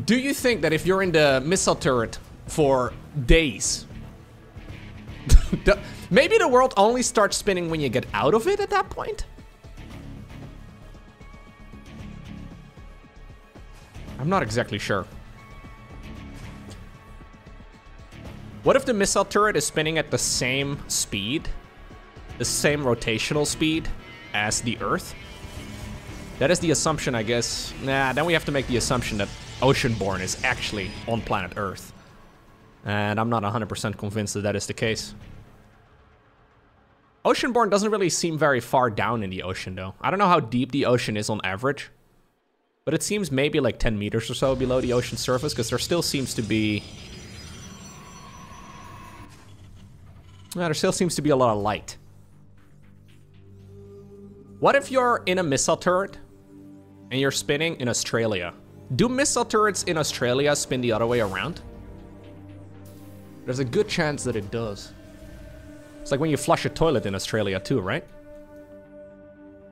Do you think that if you're in the missile turret for days, maybe the world only starts spinning when you get out of it at that point? I'm not exactly sure. What if the missile turret is spinning at the same speed, the same rotational speed as the Earth? That is the assumption, I guess. Nah, then we have to make the assumption that Oceanborn is actually on planet Earth. And I'm not 100% convinced that that is the case. Oceanborn doesn't really seem very far down in the ocean, though. I don't know how deep the ocean is on average. But it seems maybe like 10 meters or so below the ocean surface, because there still seems to be... There still seems to be a lot of light. What if you're in a missile turret and you're spinning in Australia? Do missile turrets in Australia spin the other way around? There's a good chance that it does. It's like when you flush a toilet in Australia too, right?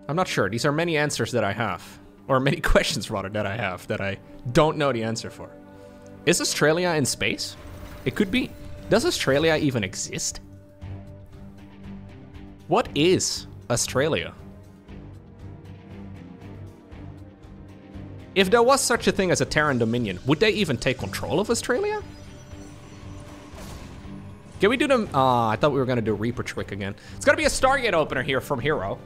I'm not sure. These are many answers that I have. Or many questions, rather, that I have that I don't know the answer for. Is Australia in space? It could be. Does Australia even exist? What is Australia? If there was such a thing as a Terran Dominion, would they even take control of Australia? Can we do them? I thought we were gonna do Reaper trick again. It's gonna be a Stargate opener here from herO.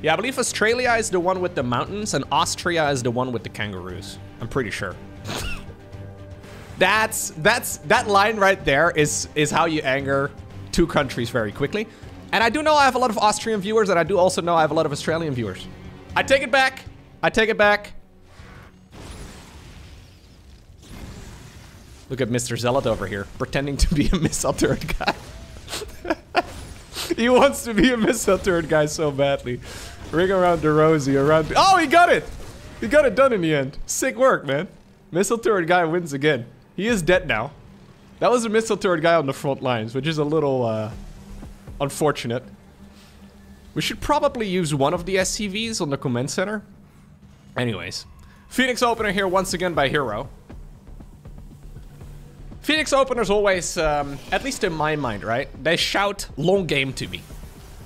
Yeah, I believe Australia is the one with the mountains and Austria is the one with the kangaroos. I'm pretty sure. That line right there is how you anger two countries very quickly. And I do know I have a lot of Austrian viewers, and I do also know I have a lot of Australian viewers. I take it back. I take it back. Look at Mr. Zealot over here, pretending to be a missile turret guy. He wants to be a missile turret guy so badly. Ring around the rosy, around... Oh, he got it! He got it done in the end. Sick work, man. Missile turret guy wins again. He is dead now. That was a missile turret guy on the front lines, which is a little unfortunate. We should probably use one of the SCVs on the command center. Anyways, Phoenix opener here once again by herO. Phoenix openers always, at least in my mind, right? They shout long game to me.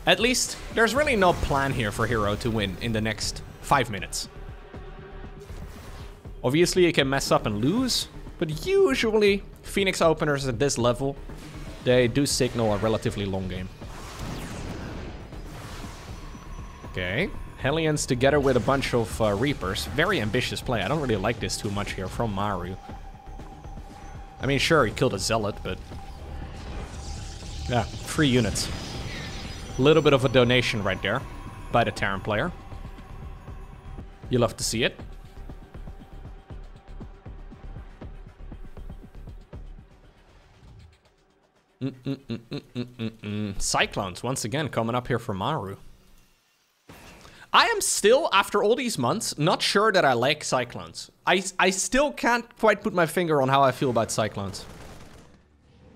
At least there's really no plan here for herO to win in the next 5 minutes. Obviously, you can mess up and lose, but usually Phoenix openers at this level, they do signal a relatively long game. Okay, Hellions together with a bunch of Reapers. Very ambitious play. I don't really like this too much here from Maru. I mean, sure, he killed a Zealot, but... yeah, 3 units. A little bit of a donation right there by the Terran player. You love to see it. Cyclones, once again, coming up here for Maru. I am still, after all these months, not sure that I like Cyclones. I still can't quite put my finger on how I feel about Cyclones.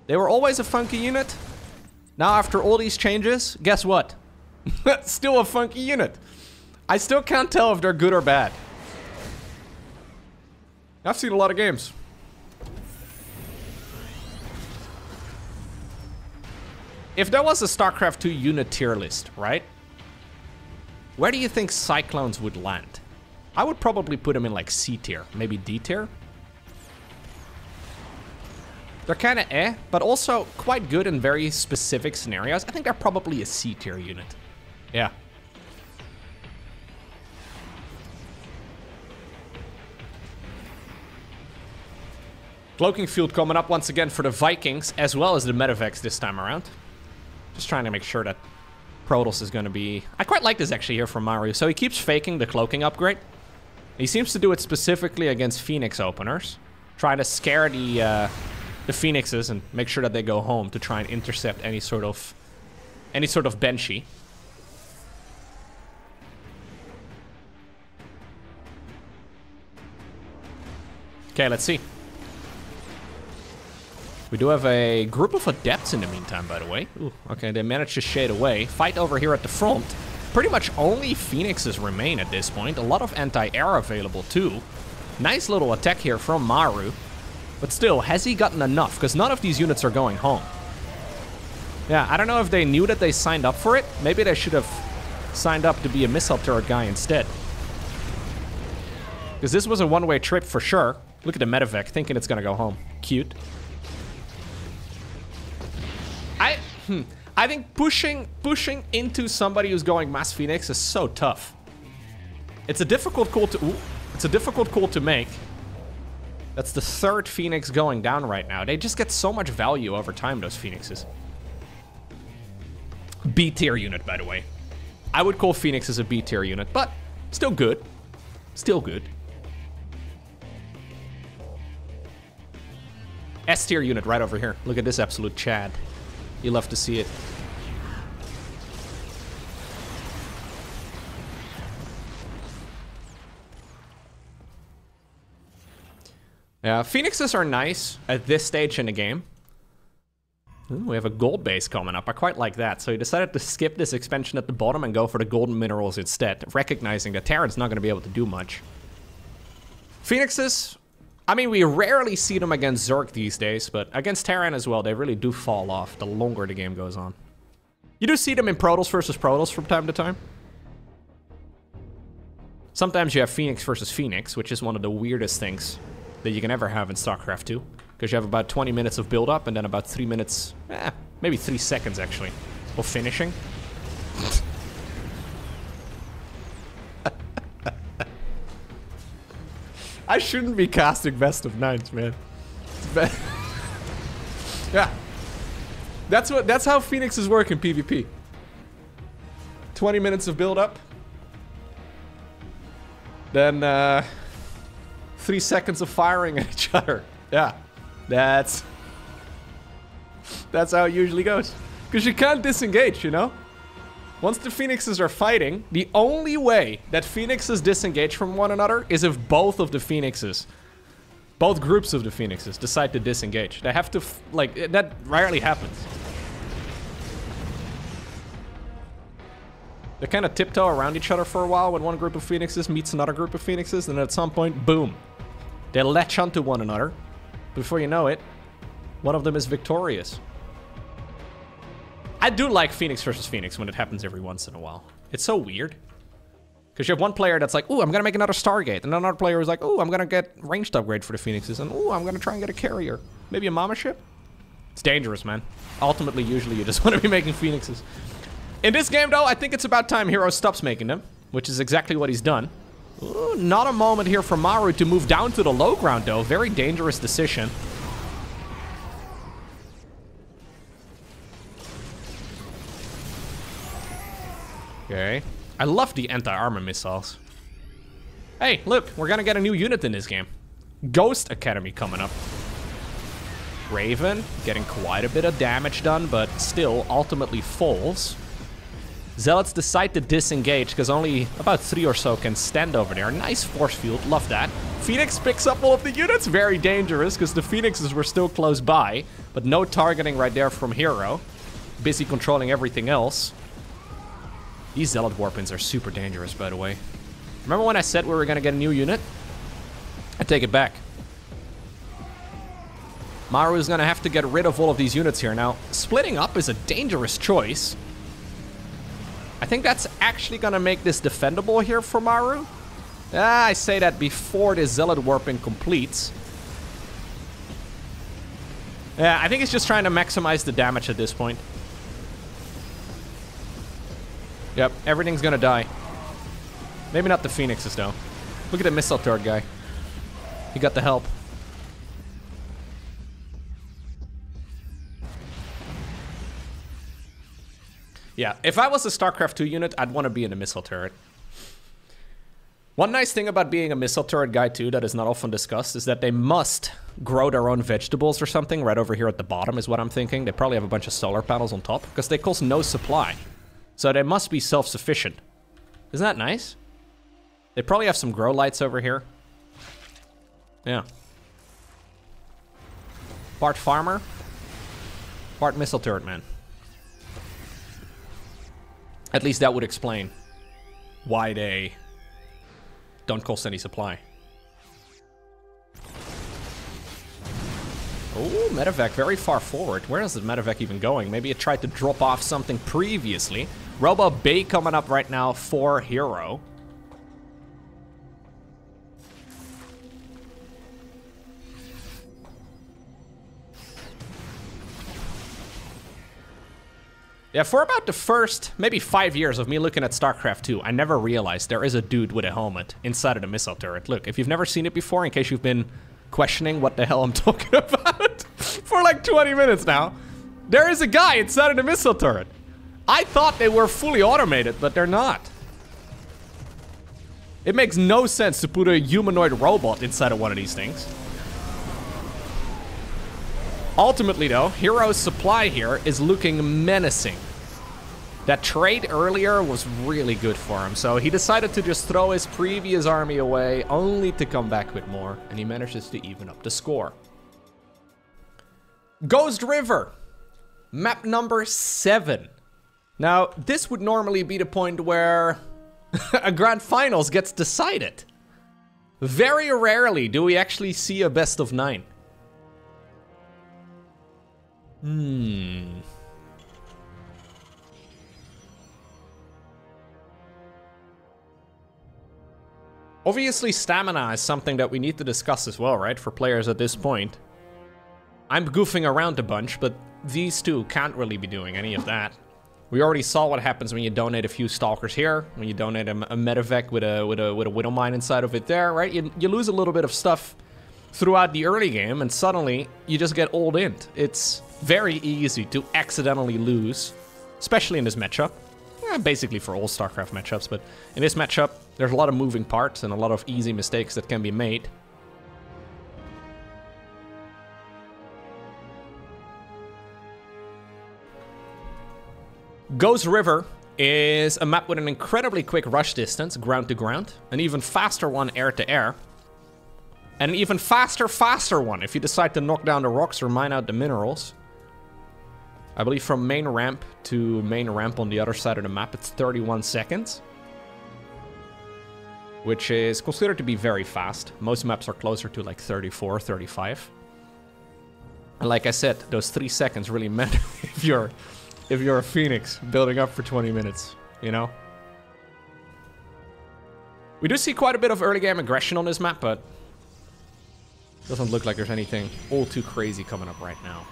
They were always a funky unit. Now, after all these changes, guess what? Still a funky unit. I still can't tell if they're good or bad. I've seen a lot of games. If there was a StarCraft 2 unit tier list, right? Where do you think Cyclones would land? I would probably put them in like C tier, maybe D tier. They're kind of but also quite good in very specific scenarios. I think they're probably a C tier unit. Yeah. Cloaking field coming up once again for the Vikings, as well as the Medivacs this time around. Just trying to make sure that Protoss is going to be... I quite like this actually here from Maru. So he keeps faking the cloaking upgrade. He seems to do it specifically against Phoenix openers. Trying to scare the Phoenixes and make sure that they go home to try and intercept any sort of Banshee. Okay, let's see. We do have a group of adepts in the meantime, by the way. Ooh, okay, they managed to shade away. Fight over here at the front. Pretty much only Phoenixes remain at this point. A lot of anti-air available too. Nice little attack here from Maru. But still, has he gotten enough? Because none of these units are going home. Yeah, I don't know if they knew that they signed up for it. Maybe they should have signed up to be a missile turret guy instead. Because this was a one-way trip for sure. Look at the Medivac, thinking it's gonna go home. Cute. I think pushing into somebody who's going Mass Phoenix is so tough. It's a difficult call to make. That's the 3rd Phoenix going down right now. They just get so much value over time, those Phoenixes. B tier unit, by the way. I would call Phoenix as a B tier unit, but Still good. Still good. S tier unit right over here. Look at this absolute Chad. You love to see it. Yeah, Phoenixes are nice at this stage in the game. Ooh, we have a gold base coming up. I quite like that. So he decided to skip this expansion at the bottom and go for the golden minerals instead, recognizing that Terran's not going to be able to do much. Phoenixes, I mean, we rarely see them against Zerg these days, but against Terran as well, they really do fall off the longer the game goes on. You do see them in Protoss versus Protoss from time to time. Sometimes you have Phoenix versus Phoenix, which is one of the weirdest things that you can ever have in StarCraft 2. Because you have about 20 minutes of build-up and then about 3 minutes, maybe 3 seconds actually, of finishing. I shouldn't be casting Best-of-9s, man. Yeah. That's how Phoenixes work in PvP. 20 minutes of build-up. Then, 3 seconds of firing at each other. Yeah. That's how it usually goes. Because you can't disengage, you know? Once the Phoenixes are fighting, the only way that Phoenixes disengage from one another is if both of the Phoenixes, both groups of the Phoenixes, decide to disengage. They have to, like, that rarely happens. They kind of tiptoe around each other for a while when one group of Phoenixes meets another group of Phoenixes, and at some point, boom. They latch onto one another. Before you know it, one of them is victorious. I do like Phoenix versus Phoenix when it happens every once in a while. It's so weird. Because you have one player that's like, ooh, I'm going to make another Stargate. And another player is like, ooh, I'm going to get ranged upgrade for the Phoenixes. And ooh, I'm going to try and get a carrier. Maybe a mama ship? It's dangerous, man. Ultimately, usually you just want to be making Phoenixes. In this game, though, I think it's about time herO stops making them. Which is exactly what he's done. Ooh, not a moment here for Maru to move down to the low ground, though. Very dangerous decision. Okay. I love the anti-armor missiles. Hey, look, we're gonna get a new unit in this game. Ghost Academy coming up. Raven, getting quite a bit of damage done, but still ultimately falls. Zealots decide to disengage because only about 3 or so can stand over there. Nice force field, love that. Phoenix picks up all of the units, very dangerous because the Phoenixes were still close by, but no targeting right there from herO. Busy controlling everything else. These Zealot Warpins are super dangerous, by the way. Remember when I said we were gonna get a new unit? I take it back. Maru is gonna have to get rid of all of these units here. Now, splitting up is a dangerous choice. I think that's actually gonna make this defendable here for Maru. I say that before this Zealot Warping completes. Yeah, I think he's just trying to maximize the damage at this point. Yep, everything's gonna die. Maybe not the Phoenixes, though. Look at the missile turret guy. He got the help. Yeah, if I was a StarCraft 2 unit, I'd want to be in a missile turret. One nice thing about being a missile turret guy, too, that is not often discussed, is that they must grow their own vegetables or something right over here at the bottom, is what I'm thinking. They probably have a bunch of solar panels on top, because they cost no supply. So they must be self-sufficient. Isn't that nice? They probably have some grow lights over here. Yeah. Part farmer, part missile turret man. At least that would explain why they don't cost any supply. Oh, medevac very far forward. Where is the medevac even going? Maybe it tried to drop off something previously. Robo Bay coming up right now for herO. Yeah, for about the first, maybe 5 years of me looking at StarCraft 2, I never realized there is a dude with a helmet inside of the missile turret. Look, if you've never seen it before, in case you've been questioning what the hell I'm talking about for like 20 minutes now, there is a guy inside of the missile turret. I thought they were fully automated, but they're not. It makes no sense to put a humanoid robot inside of one of these things. Ultimately, though, herO's supply here is looking menacing. That trade earlier was really good for him, so he decided to just throw his previous army away, only to come back with more, and he manages to even up the score. Ghost River, map number 7. Now, this would normally be the point where a grand finals gets decided. Very rarely do we actually see a best of 9. Obviously, stamina is something that we need to discuss as well, right? For players at this point. I'm goofing around a bunch, but these two can't really be doing any of that. We already saw what happens when you donate a few Stalkers here, when you donate a Medevac with a Widow Mine inside of it there, right? You lose a little bit of stuff throughout the early game, and suddenly you just get old int. It's very easy to accidentally lose, especially in this matchup. Basically for all StarCraft matchups, but in this matchup, there's a lot of moving parts and a lot of easy mistakes that can be made. Ghost River is a map with an incredibly quick rush distance, ground to ground, an even faster one air to air, and an even faster one if you decide to knock down the rocks or mine out the minerals. I believe from main ramp to main ramp on the other side of the map, it's 31 seconds. Which is considered to be very fast. Most maps are closer to like 34, 35. And like I said, those 3 seconds really matter if you're a Phoenix building up for 20 minutes, you know? We do see quite a bit of early game aggression on this map, but doesn't look like there's anything all too crazy coming up right now.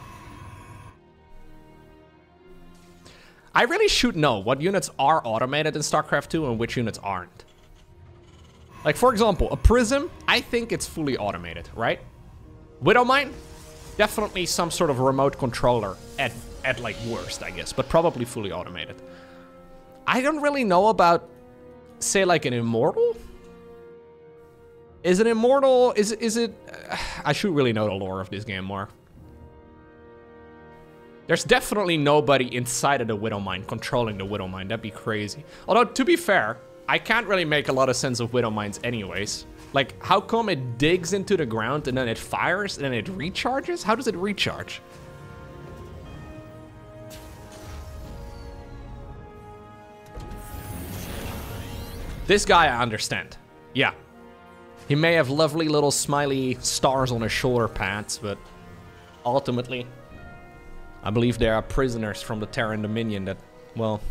I really should know what units are automated in StarCraft 2 and which units aren't. Like, for example, a Prism, I think it's fully automated, right? Widow Mine, definitely some sort of remote controller at like worst, I guess, but probably fully automated. I don't really know about, say, like an Immortal? Is it Immortal? Is it... I should really know the lore of this game more. There's definitely nobody inside of the Widow Mine controlling the Widow Mine. That'd be crazy. Although, to be fair, I can't really make a lot of sense of Widow Mines anyways. Like, how come it digs into the ground and then it fires and then it recharges? How does it recharge? This guy I understand. Yeah. He may have lovely little smiley stars on his shoulder pads, but ultimately, I believe they are prisoners from the Terran Dominion that, well,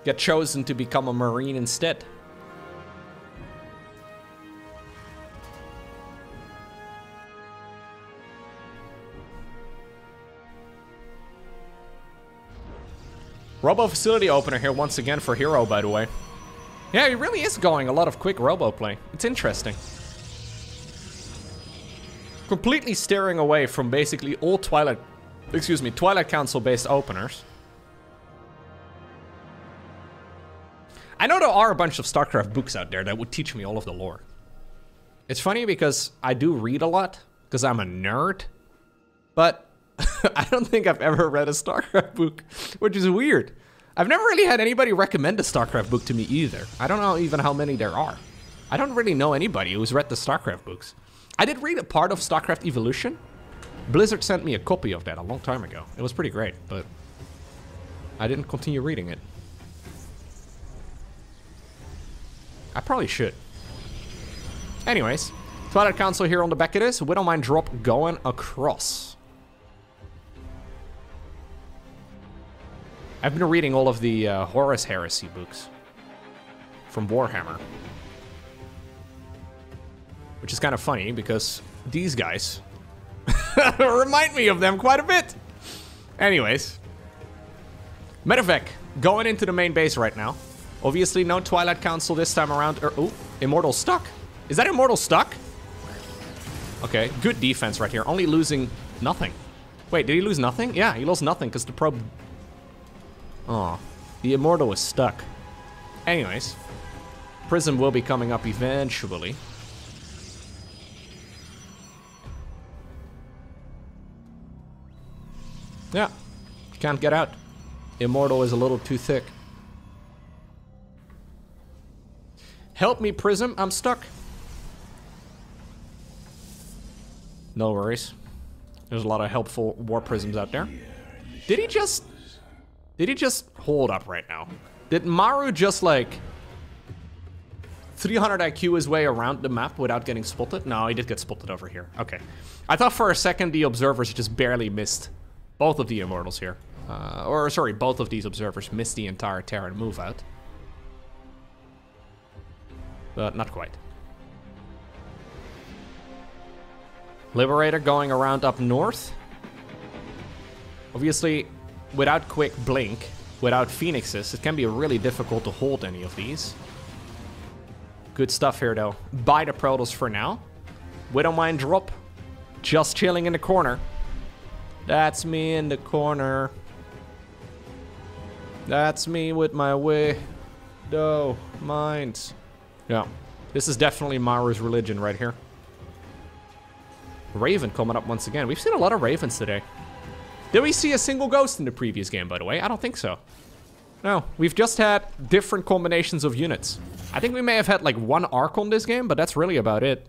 get chosen to become a Marine instead. Robo facility opener here once again for herO, by the way. Yeah, he really is going a lot of quick robo play. It's interesting. Completely steering away from basically all Twilight Council based openers. I know there are a bunch of StarCraft books out there that would teach me all of the lore. It's funny because I do read a lot, because I'm a nerd, but I don't think I've ever read a StarCraft book, which is weird. I've never really had anybody recommend a StarCraft book to me either. I don't know even how many there are. I don't really know anybody who's read the StarCraft books. I did read a part of StarCraft Evolution. Blizzard sent me a copy of that a long time ago. It was pretty great, but I didn't continue reading it. I probably should. Anyways, Twilight Council here on the back of this. Widow Mine drop going across. I've been reading all of the Horus Heresy books from Warhammer. Which is kind of funny because these guys remind me of them quite a bit. Anyways. Medevac going into the main base right now. Obviously no Twilight Council this time around. Oh, Immortal stuck. Is that Immortal stuck? Okay, good defense right here. Only losing nothing. Wait, did he lose nothing? Yeah, he lost nothing because the probe... Oh, the Immortal was stuck. Anyways. Prism will be coming up eventually. Yeah, can't get out. Immortal is a little too thick. Help me, Prism, I'm stuck. No worries. There's a lot of helpful war prisms out there. Did he just hold up right now? Did Maru just like 300 IQ his way around the map without getting spotted? No, he did get spotted over here. Okay. I thought for a second the observers just barely missed both of the immortals here. Or sorry, both of these observers missed the entire Terran move out. But not quite. Liberator going around up north. Obviously, without quick blink, without phoenixes, it can be really difficult to hold any of these. Good stuff here though. Buy the Protoss for now. Widowmine drop. Just chilling in the corner. That's me in the corner. That's me with my widow mines. Yeah, this is definitely Maru's religion right here. Raven coming up once again. We've seen a lot of Ravens today. Did we see a single ghost in the previous game, by the way? I don't think so. No, we've just had different combinations of units. I think we may have had like one Archon this game, but that's really about it.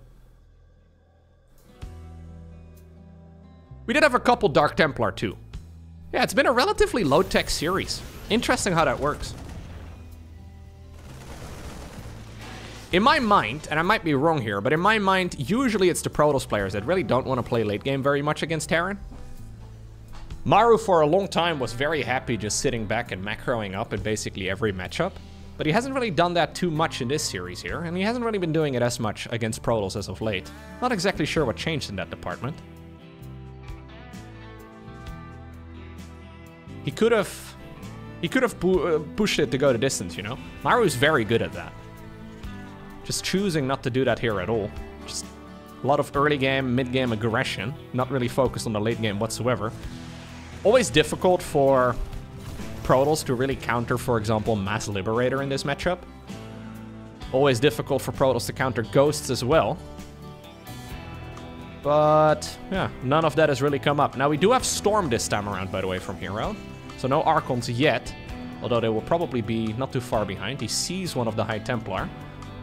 We did have a couple Dark Templar too. Yeah, it's been a relatively low-tech series. Interesting how that works. In my mind, and I might be wrong here, but in my mind, usually it's the Protoss players that really don't want to play late game very much against Terran. Maru for a long time was very happy just sitting back and macroing up in basically every matchup. But he hasn't really done that too much in this series here, and he hasn't really been doing it as much against Protoss as of late. Not exactly sure what changed in that department. He could have pushed it to go the distance, you know? Maru's very good at that. Just choosing not to do that here at all. Just a lot of early game, mid game aggression, not really focused on the late game whatsoever. Always difficult for Protoss to really counter, for example, Mass Liberator in this matchup. Always difficult for Protoss to counter Ghosts as well. But yeah, none of that has really come up. Now we do have Storm this time around, by the way, from herO. So no Archons yet, although they will probably be not too far behind. He sees one of the High Templar.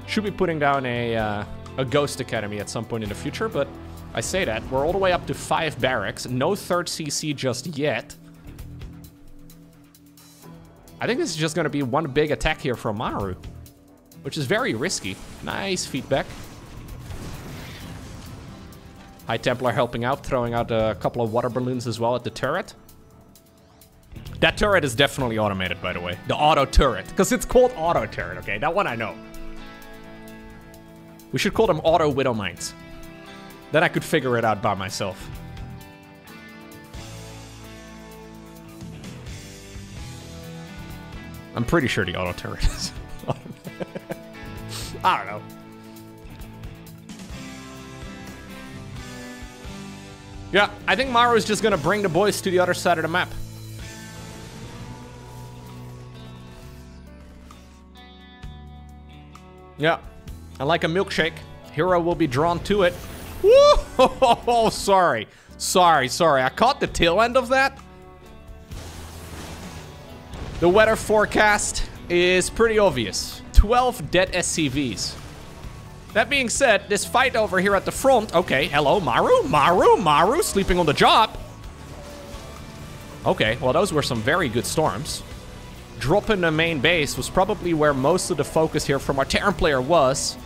Should be putting down a Ghost Academy at some point in the future, but I say that. We're all the way up to 5 barracks. No 3rd CC just yet. I think this is just going to be one big attack here from Maru, which is very risky. Nice feedback. High Templar helping out, throwing out a couple of water balloons as well at the turret. That turret is definitely automated, by the way. The auto turret, because it's called auto turret, okay? That one I know. We should call them auto widow mines. Then I could figure it out by myself. I'm pretty sure the auto turret is. I don't know. Yeah, I think Maru is just gonna bring the boys to the other side of the map. Yeah, and like a milkshake, herO will be drawn to it. Woo! Oh, sorry. Sorry. I caught the tail end of that. The weather forecast is pretty obvious. 12 dead SCVs. That being said, this fight over here at the front... Okay, hello, Maru sleeping on the job. Okay, well, those were some very good storms. Dropping the main base was probably where most of the focus here from our Terran player was.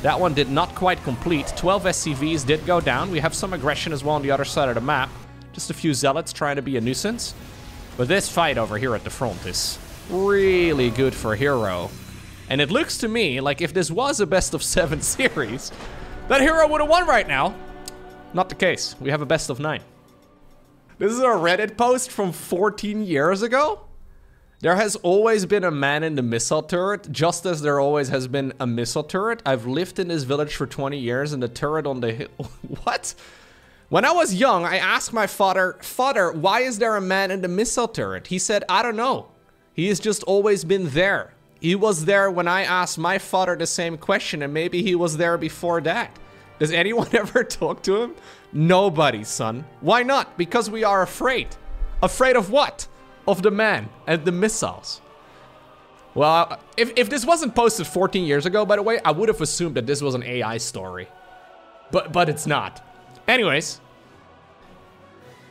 That one did not quite complete. 12 SCVs did go down. We have some aggression as well on the other side of the map. Just a few zealots trying to be a nuisance. But this fight over here at the front is really good for herO. And it looks to me like if this was a best-of-7 series, that herO would have won right now. Not the case. We have a best-of-9. This is a Reddit post from 14 years ago. There has always been a man in the missile turret, just as there always has been a missile turret. I've lived in this village for 20 years and the turret on the hill... What? When I was young, I asked my father, "Father, why is there a man in the missile turret?" He said, "I don't know. He has just always been there." He was there when I asked my father the same question, and maybe he was there before that. Does anyone ever talk to him? Nobody, son. Why not? Because we are afraid. Afraid of what? Of the man and the missiles. Well, if this wasn't posted 14 years ago, by the way, I would have assumed that this was an AI story. But it's not. Anyways.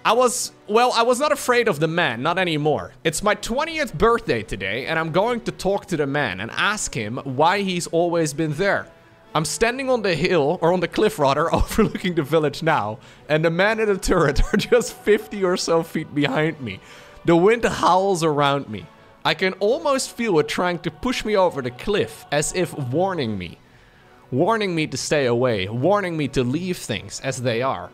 I was not afraid of the man, not anymore. It's my 20th birthday today, and I'm going to talk to the man and ask him why he's always been there. I'm standing on the hill, or on the cliff rather, overlooking the village now, and the man in the turret are just 50 or so feet behind me. The wind howls around me. I can almost feel it trying to push me over the cliff, as if warning me. Warning me to stay away, warning me to leave things as they are.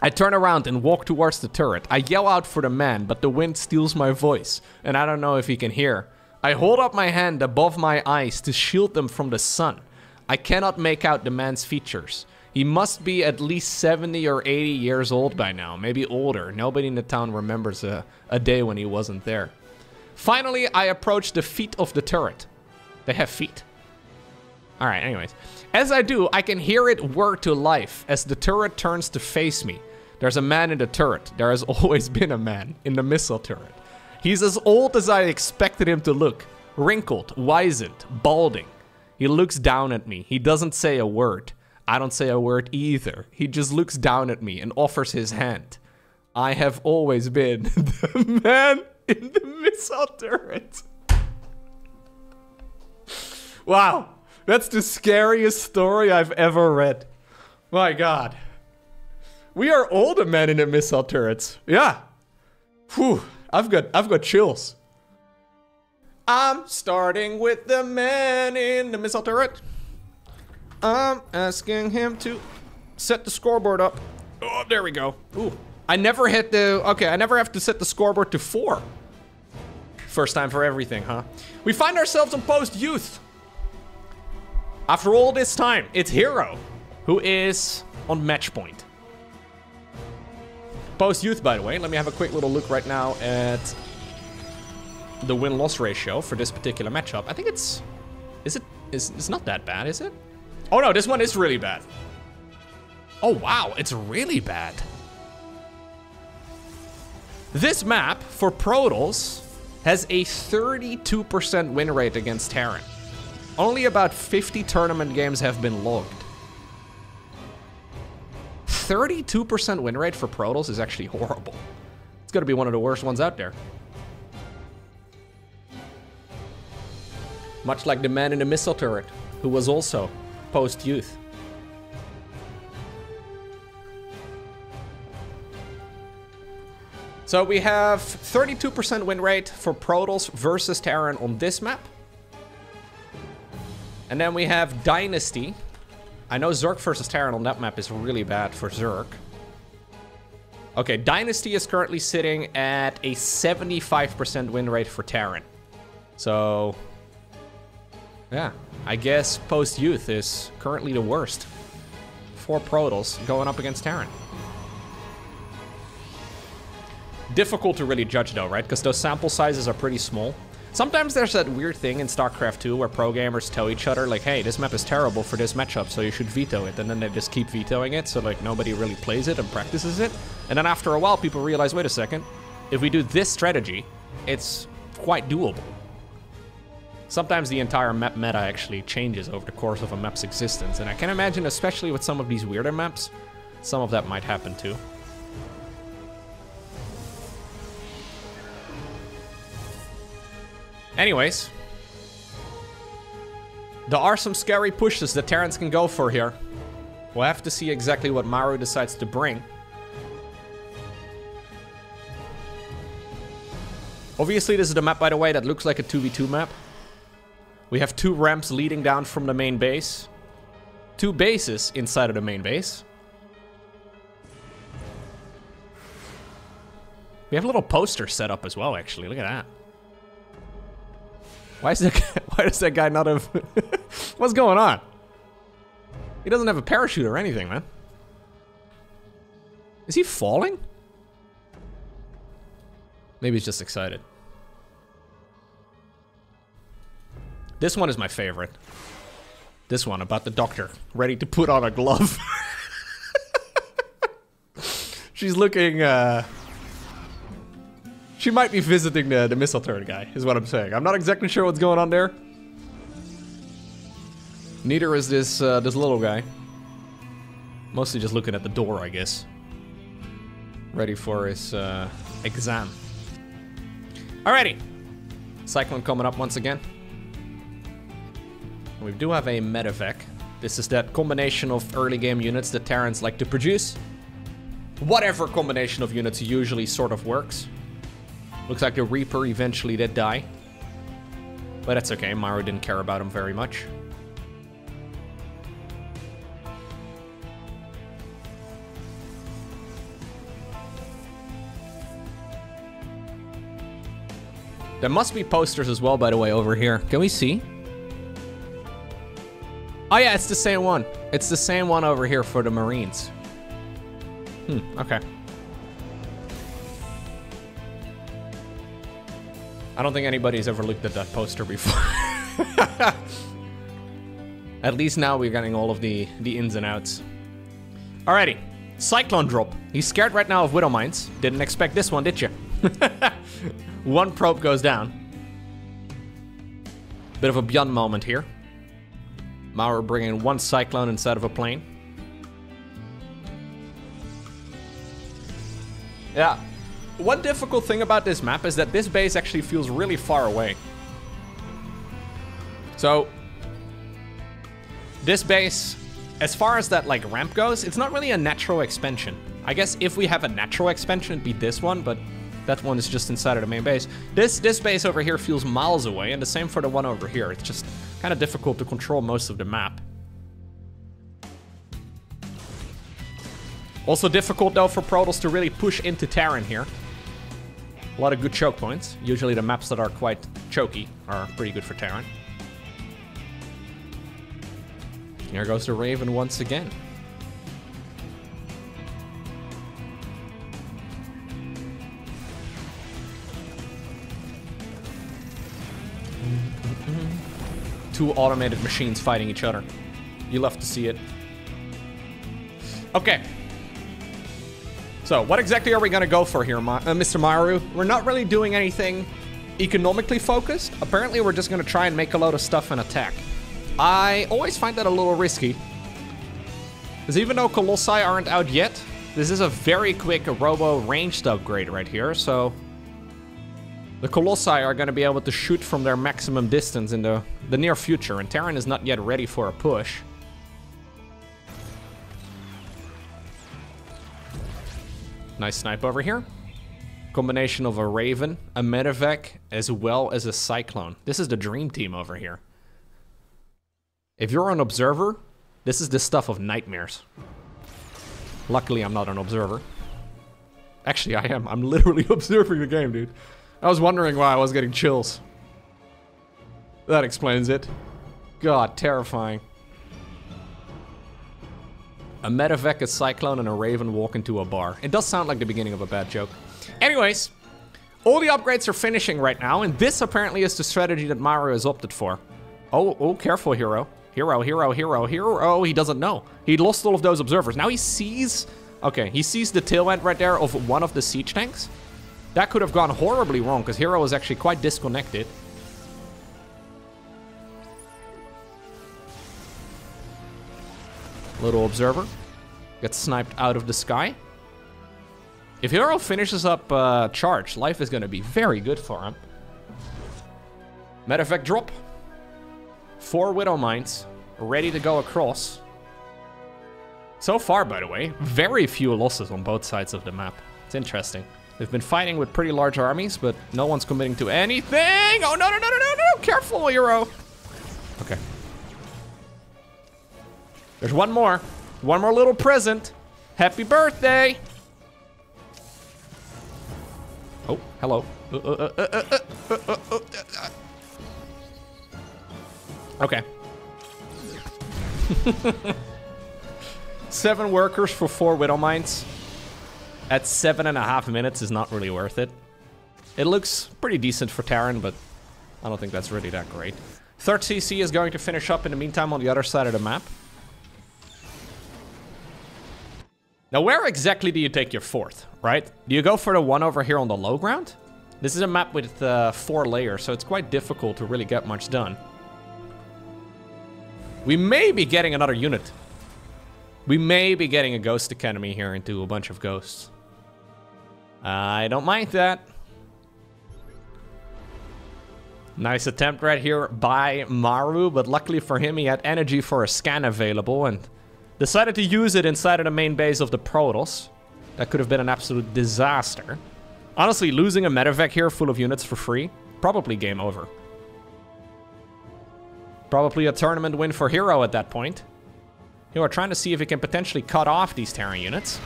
I turn around and walk towards the turret. I yell out for the man, but the wind steals my voice, and I don't know if he can hear. I hold up my hand above my eyes to shield them from the sun. I cannot make out the man's features. He must be at least 70 or 80 years old by now, maybe older. Nobody in the town remembers a day when he wasn't there. Finally, I approach the feet of the turret. They have feet. Alright, anyways. As I do, I can hear it whir to life as the turret turns to face me. There's a man in the turret. There has always been a man in the missile turret. He's as old as I expected him to look. Wrinkled, wizened, balding. He looks down at me. He doesn't say a word. I don't say a word either. He just looks down at me and offers his hand. I have always been the man in the missile turret. Wow. That's the scariest story I've ever read. My God. We are all the men in the missile turrets. Yeah. Whew. I've got chills. I'm starting with the man in the missile turret. I'm asking him to set the scoreboard up. Oh, there we go. Ooh. I never hit the... Okay, I never have to set the scoreboard to 4. First time for everything, huh? We find ourselves on post youth. After all this time, it's herO, who is on match point. Post youth, by the way. Let me have a quick little look right now at the win-loss ratio for this particular matchup. I think it's... It's not that bad, is it? Oh no, this one is really bad. Oh wow, it's really bad. This map for Protoss has a 32% win rate against Terran. Only about 50 tournament games have been logged. 32% win rate for Protoss is actually horrible. It's gonna be one of the worst ones out there. Much like the man in the missile turret, who was also post-youth. So we have 32% win rate for Protoss versus Terran on this map. And then we have Dynasty. I know Zerg versus Terran on that map is really bad for Zerg. Okay, Dynasty is currently sitting at a 75% win rate for Terran. So, yeah, I guess post-youth is currently the worst for Protoss going up against Terran. Difficult to really judge though, right? Because those sample sizes are pretty small. Sometimes there's that weird thing in StarCraft 2 where pro gamers tell each other like, hey, this map is terrible for this matchup, so you should veto it. And then they just keep vetoing it, so like nobody really plays it and practices it. And then after a while, people realize, wait a second, if we do this strategy, it's quite doable. Sometimes the entire map meta actually changes over the course of a map's existence. And I can imagine, especially with some of these weirder maps, some of that might happen too. Anyways, there are some scary pushes that Terrans can go for here. We'll have to see exactly what Maru decides to bring. Obviously, this is the map, by the way, that looks like a 2v2 map. We have 2 ramps leading down from the main base. 2 bases inside of the main base. We have a little poster set up as well, actually. Look at that. Why does that guy not have... What's going on? He doesn't have a parachute or anything, man. Is he falling? Maybe he's just excited. This one is my favorite. This one about the doctor, ready to put on a glove. She's looking, she might be visiting the missile turret guy, is what I'm saying. I'm not exactly sure what's going on there. Neither is this little guy. Mostly just looking at the door, I guess. Ready for his exam. Alrighty. Cyclone coming up once again. We do have a medevac. This is that combination of early game units that Terrans like to produce. Whatever combination of units usually sort of works. Looks like the Reaper eventually did die. But that's okay, Maru didn't care about him very much. There must be posters as well, by the way, over here. Can we see? Oh yeah, it's the same one. It's the same one over here for the Marines. Okay. I don't think anybody's ever looked at that poster before. At least now we're getting all of the ins and outs. Alrighty. Cyclone drop. He's scared right now of Widow Mines. Didn't expect this one, did you? One probe goes down. Bit of a Beyond moment here. Maru bringing one Cyclone instead of a plane. Yeah. One difficult thing about this map is that this base actually feels really far away. So, this base, as far as that like ramp goes, it's not really a natural expansion. I guess if we have a natural expansion, it'd be this one, but that one is just inside of the main base. This base over here feels miles away, and the same for the one over here. It's just kind of difficult to control most of the map. Also difficult though for Protoss to really push into Terran here. A lot of good choke points. Usually the maps that are quite choky are pretty good for Terran. Here goes the Raven once again. Two automated machines fighting each other. You love to see it. Okay. So, what exactly are we gonna go for here, Mr. Maru? We're not really doing anything economically focused. Apparently, we're just gonna try and make a load of stuff and attack. I always find that a little risky. Because even though Colossi aren't out yet, this is a very quick robo ranged upgrade right here, so the Colossi are going to be able to shoot from their maximum distance in the near future, and Terran is not yet ready for a push. Nice snipe over here. Combination of a Raven, a medevac, as well as a Cyclone. This is the dream team over here. If you're an observer, this is the stuff of nightmares. Luckily, I'm not an observer. Actually, I am. I'm literally observing the game, dude. I was wondering why I was getting chills. That explains it. God, terrifying. A medevac, a Cyclone, and a Raven walk into a bar. It does sound like the beginning of a bad joke. Anyways, all the upgrades are finishing right now, and this apparently is the strategy that Maru has opted for. Oh, careful, herO. herO. He doesn't know. He lost all of those observers. Now he sees... Okay, he sees the tail end right there of one of the siege tanks. That could have gone horribly wrong, because herO is actually quite disconnected. Little observer. Gets sniped out of the sky. If herO finishes up charge, life is going to be very good for him. Medevac drop. 4 Widow Mines. Ready to go across. So far, by the way, very few losses on both sides of the map. It's interesting. They've been fighting with pretty large armies, but no one's committing to anything. Oh, no. Careful, herO. Okay. There's one more. One more little present. Happy birthday. Oh, hello. Okay. 7 workers for 4 Widow Mines. At 7.5 minutes is not really worth it. It looks pretty decent for Terran, but I don't think that's really that great. Third CC is going to finish up in the meantime on the other side of the map. Now, where exactly do you take your fourth, right? Do you go for the one over here on the low ground? This is a map with 4 layers, so it's quite difficult to really get much done. We may be getting another unit. We may be getting a Ghost Academy here into a bunch of ghosts. I don't mind that. Nice attempt right here by Maru, but luckily for him, he had energy for a scan available and decided to use it inside of the main base of the Protoss. That could have been an absolute disaster. Honestly, losing a medevac here full of units for free, probably game over. Probably a tournament win for herO at that point. You are trying to see if he can potentially cut off these Terran units.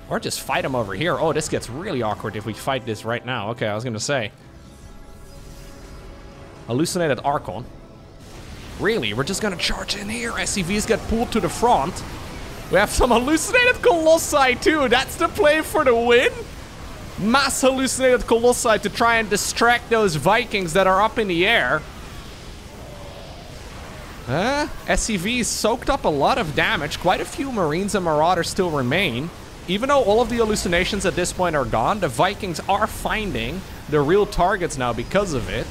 Or just fight them over here. Oh, this gets really awkward if we fight this right now. Okay, I was gonna say. Hallucinated Archon. Really? We're just gonna charge in here. SCVs get pulled to the front. We have some hallucinated Colossi too. That's the play for the win. Mass hallucinated Colossi to try and distract those Vikings that are up in the air. SCVs soaked up a lot of damage. Quite a few Marines and Marauders still remain. Even though all of the hallucinations at this point are gone, the Vikings are finding the real targets now because of it.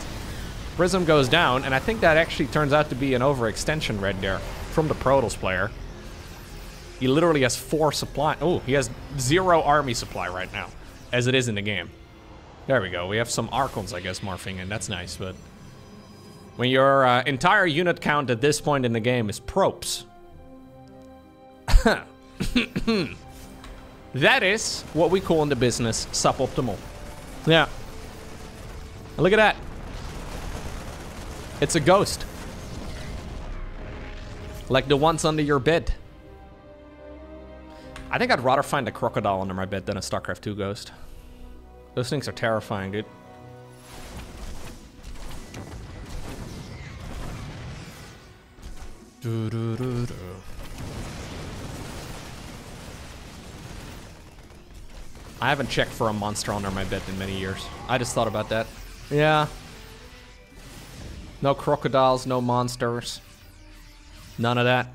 Prism goes down, and I think that actually turns out to be an overextension right there from the Protoss player. He literally has 4 supply. Oh, he has 0 army supply right now, as it is in the game. There we go. We have some Archons, I guess, morphing in. That's nice, but when your entire unit count at this point in the game is Props, that is what we call in the business suboptimal. Yeah. Look at that. It's a ghost. Like the ones under your bed. I think I'd rather find a crocodile under my bed than a StarCraft 2 ghost. Those things are terrifying, dude. I haven't checked for a monster under my bed in many years. I just thought about that. Yeah. No crocodiles, no monsters. None of that.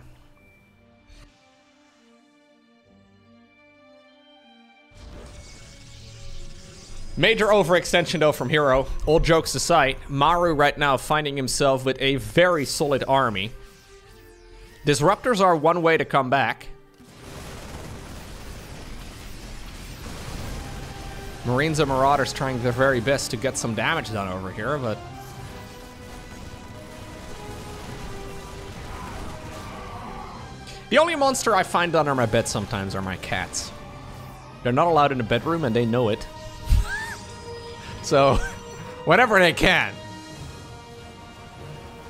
Major overextension though from herO. All jokes aside, Maru right now finding himself with a very solid army. Disruptors are one way to come back. Marines and Marauders trying their very best to get some damage done over here, but the only monster I find under my bed sometimes are my cats. They're not allowed in the bedroom and they know it. So, whenever they can.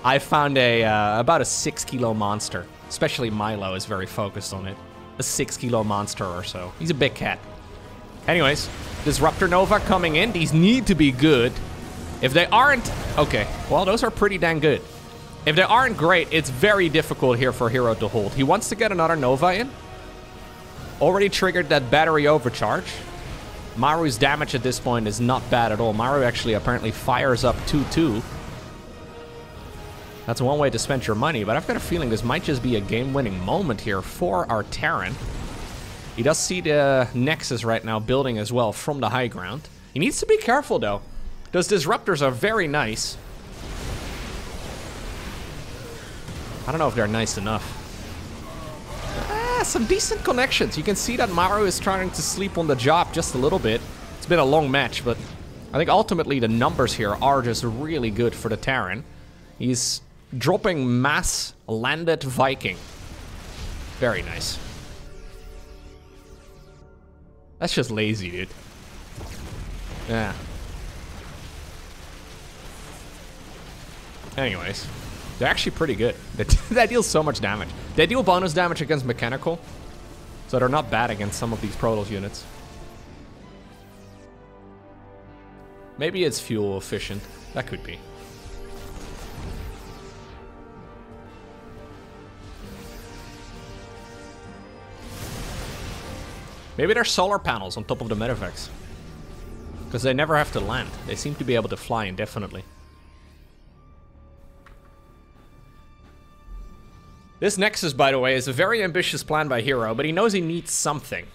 I found about a 6-kilo monster. Especially Milo is very focused on it. A 6-kilo monster or so. He's a big cat. Anyways, Disruptor Nova coming in. These need to be good. If they aren't... Okay, well, those are pretty dang good. If they aren't great, it's very difficult here for herO to hold. He wants to get another Nova in. Already triggered that battery overcharge. Maru's damage at this point is not bad at all. Maru actually apparently fires up 2-2. That's one way to spend your money, but I've got a feeling this might just be a game-winning moment here for our Terran. He does see the Nexus right now building as well from the high ground. He needs to be careful, though. Those Disruptors are very nice. I don't know if they're nice enough. Some decent connections. You can see that Maru is trying to sleep on the job just a little bit. It's been a long match, but I think ultimately the numbers here are just really good for the Terran. He's dropping mass landed Viking. Very nice. That's just lazy, dude. Yeah. Anyways. They're actually pretty good. That deals so much damage. They deal bonus damage against mechanical, so they're not bad against some of these Protoss units. Maybe it's fuel efficient. That could be. Maybe they're solar panels on top of the medevacs. Because they never have to land. They seem to be able to fly indefinitely. This Nexus, by the way, is a very ambitious plan by herO, but he knows he needs something.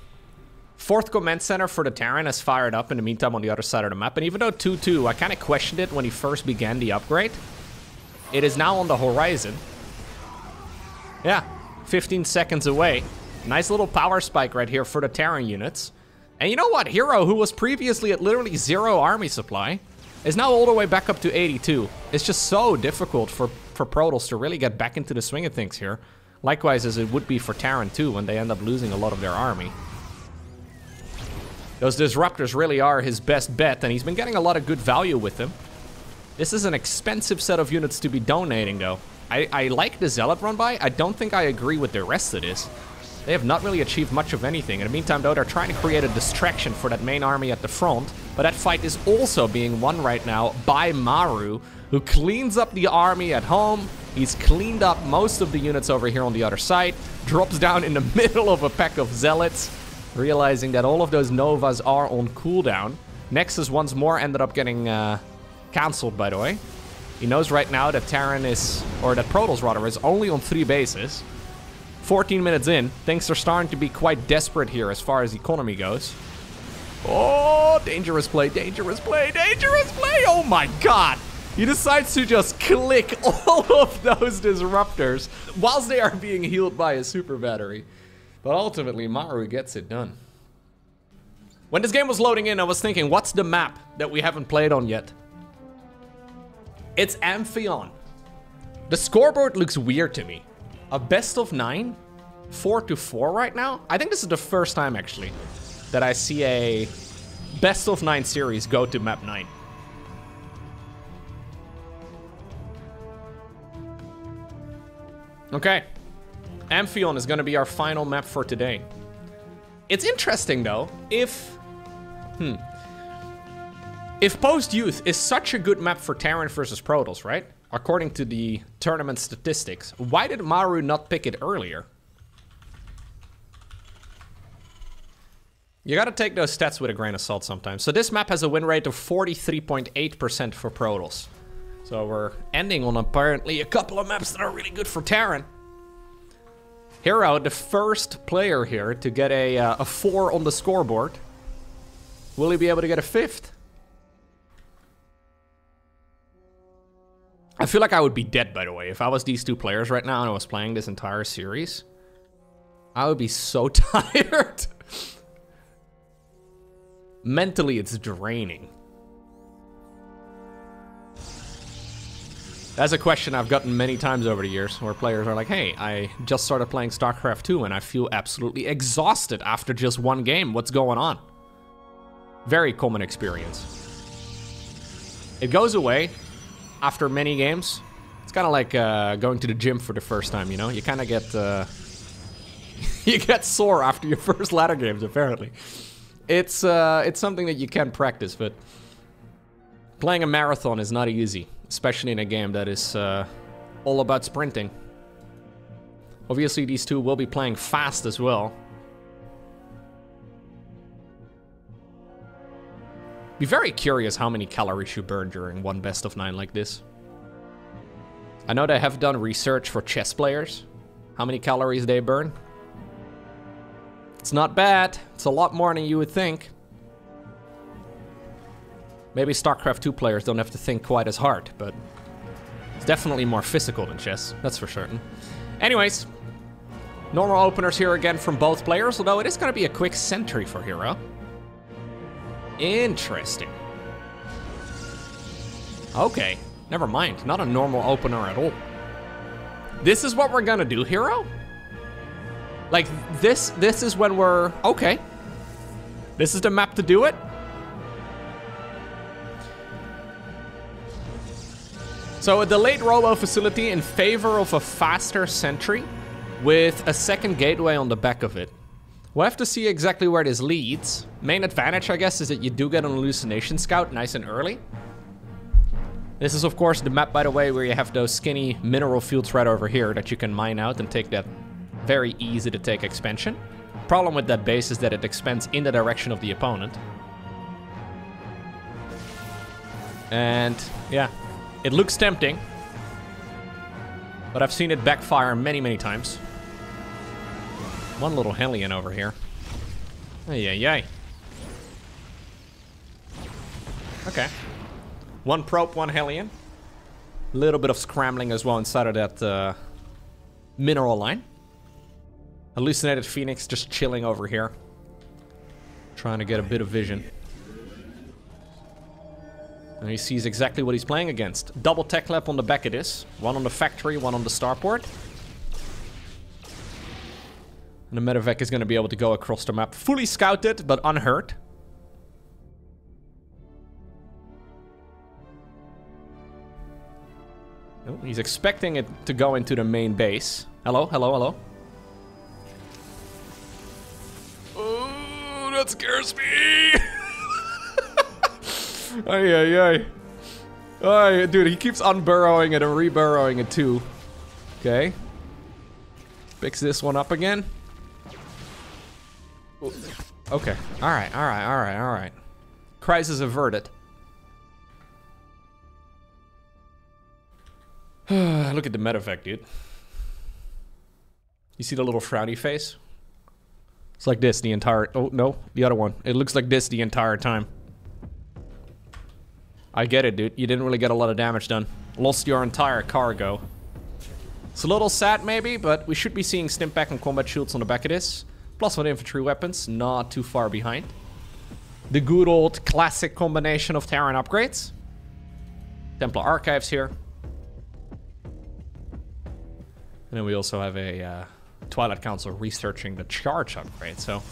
4th command center for the Terran has fired up in the meantime on the other side of the map, and even though 2-2, I kind of questioned it when he first began the upgrade, it is now on the horizon. Yeah, 15 seconds away. Nice little power spike right here for the Terran units. And you know what? herO, who was previously at literally 0 army supply, is now all the way back up to 82. It's just so difficult for Protoss to really get back into the swing of things here. Likewise as it would be for Terran too when they end up losing a lot of their army. Those disruptors really are his best bet, and he's been getting a lot of good value with them. This is an expensive set of units to be donating, though. I like the Zealot run by. I don't think I agree with the rest of this. They have not really achieved much of anything. In the meantime, though, they're trying to create a distraction for that main army at the front. But that fight is also being won right now by Maru, who cleans up the army at home. He's cleaned up most of the units over here on the other side. Drops down in the middle of a pack of Zealots, realizing that all of those Novas are on cooldown. Nexus once more ended up getting cancelled, by the way. He knows right now that Terran is, or that Protoss rather, is only on 3 bases. 14 minutes in, things are starting to be quite desperate here as far as economy goes. Oh, dangerous play, dangerous play, dangerous play! Oh my god! He decides to just click all of those disruptors whilst they are being healed by a super battery. But ultimately, Maru gets it done. When this game was loading in, I was thinking, what's the map that we haven't played on yet? It's Amphion. The scoreboard looks weird to me. A best-of-9? 4-4 right now? I think this is the first time, actually, that I see a best-of-9 series go to map 9. Okay. Amphion is going to be our final map for today. It's interesting, though, if Post-Youth is such a good map for Terran versus Protoss, right? According to the tournament statistics, why did Maru not pick it earlier? You gotta take those stats with a grain of salt sometimes. So this map has a win rate of 43.8% for Protoss. So we're ending on apparently a couple of maps that are really good for Terran. herO, the first player here to get a 4 on the scoreboard. Will he be able to get a 5th? I feel like I would be dead, by the way. If I was these 2 players right now and I was playing this entire series, I would be so tired. Mentally, it's draining. That's a question I've gotten many times over the years, where players are like, hey, I just started playing StarCraft 2 and I feel absolutely exhausted after just 1 game. What's going on? Very common experience. It goes away after many games. It's kind of like going to the gym for the first time, you know? You kind of get... you get sore after your first ladder games, apparently. It's something that you can practice, but... playing a marathon is not easy, especially in a game that is all about sprinting. Obviously, these 2 will be playing fast as well. Be very curious how many calories you burn during one best-of-9 like this. I know they have done research for chess players, how many calories they burn. It's not bad. It's a lot more than you would think. Maybe StarCraft 2 players don't have to think quite as hard, but it's definitely more physical than chess, that's for certain. Anyways, normal openers here again from both players, although it is going to be a quick sentry for herO. Interesting. Okay, never mind. Not a normal opener at all. This is what we're gonna do, herO? Like, this is when we're... okay. This is the map to do it? So a delayed robo facility in favor of a faster sentry with a second gateway on the back of it. We'll have to see exactly where this leads. Main advantage, I guess, is that you do get an hallucination scout nice and early. This is, of course, the map, by the way, where you have those skinny mineral fields right over here that you can mine out and take that very easy to take expansion. Problem with that base is that it expands in the direction of the opponent. And, yeah, it looks tempting. But I've seen it backfire many, many times. One little Hellion over here. Ay. Okay. One probe, one Hellion. A little bit of scrambling as well inside of that mineral line. Hallucinated Phoenix just chilling over here. Trying to get a bit of vision. And he sees exactly what he's playing against. Double tech lab on the back of this. One on the factory, one on the starport. And the medevac is going to be able to go across the map. Fully scouted, but unhurt. Oh, he's expecting it to go into the main base. Hello. Oh, that scares me! Ay. Oh, dude, he keeps unburrowing it and reburrowing it too. Okay. Picks this one up again. Ooh. Okay. Alright. Crisis averted. Look at the medevac, dude. You see the little frowny face? It's like this the entire... Oh, no. The other one. It looks like this the entire time. I get it, dude. You didn't really get a lot of damage done. Lost your entire cargo. It's a little sad, maybe, but we should be seeing Stimpak and combat shields on the back of this. Plus one infantry weapons. Not too far behind. The good old classic combination of Terran upgrades. Templar Archives here. And then we also have a Twilight Council researching the charge upgrade, so...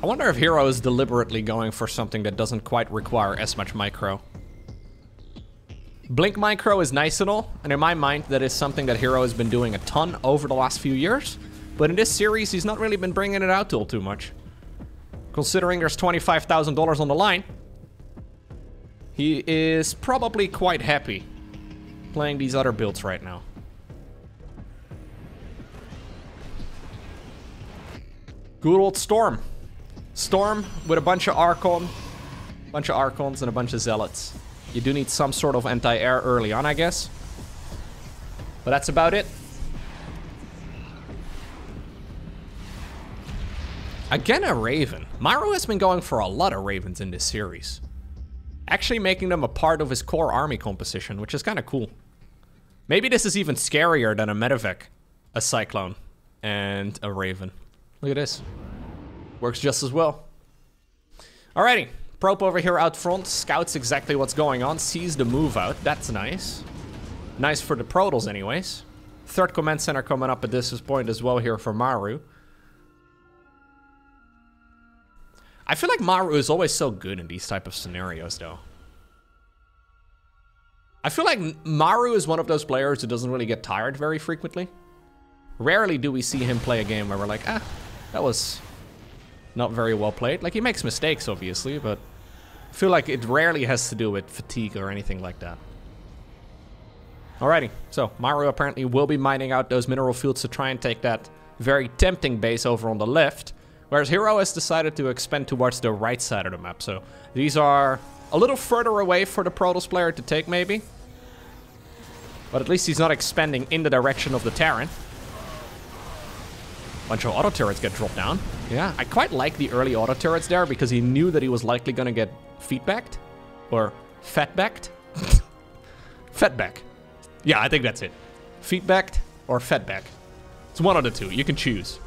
I wonder if herO is deliberately going for something that doesn't quite require as much micro. Blink micro is nice and all, and in my mind that is something that herO has been doing a ton over the last few years. But in this series, he's not really been bringing it out too much. Considering there's $25,000 on the line, he is probably quite happy playing these other builds right now. Good old Storm. Storm with a bunch of Archons and a bunch of Zealots. You do need some sort of anti-air early on, I guess. But that's about it. Again, a Raven. Maru has been going for a lot of Ravens in this series. Actually making them a part of his core army composition, which is kind of cool. Maybe this is even scarier than a medevac, a Cyclone, and a Raven. Look at this. Works just as well. Alrighty. Probe over here out front. Scouts exactly what's going on. Sees the move out. That's nice. Nice for the Protoss anyways. Third command center coming up at this point as well here for Maru. I feel like Maru is always so good in these type of scenarios though. I feel like Maru is one of those players who doesn't really get tired very frequently. Rarely do we see him play a game where we're like, ah, that was not very well played. Like, he makes mistakes, obviously, but I feel like it rarely has to do with fatigue or anything like that. Alrighty, so Maru apparently will be mining out those mineral fields to try and take that very tempting base over on the left, whereas herO has decided to expand towards the right side of the map. So these are a little further away for the Protoss player to take, maybe. But at least he's not expanding in the direction of the Terran. Bunch of auto turrets get dropped down. Yeah, I quite like the early auto turrets there because he knew that he was likely gonna get feedbacked. Or fatbacked. Fatback. Yeah, I think that's it. Feedbacked or fatback. It's one of the two, you can choose.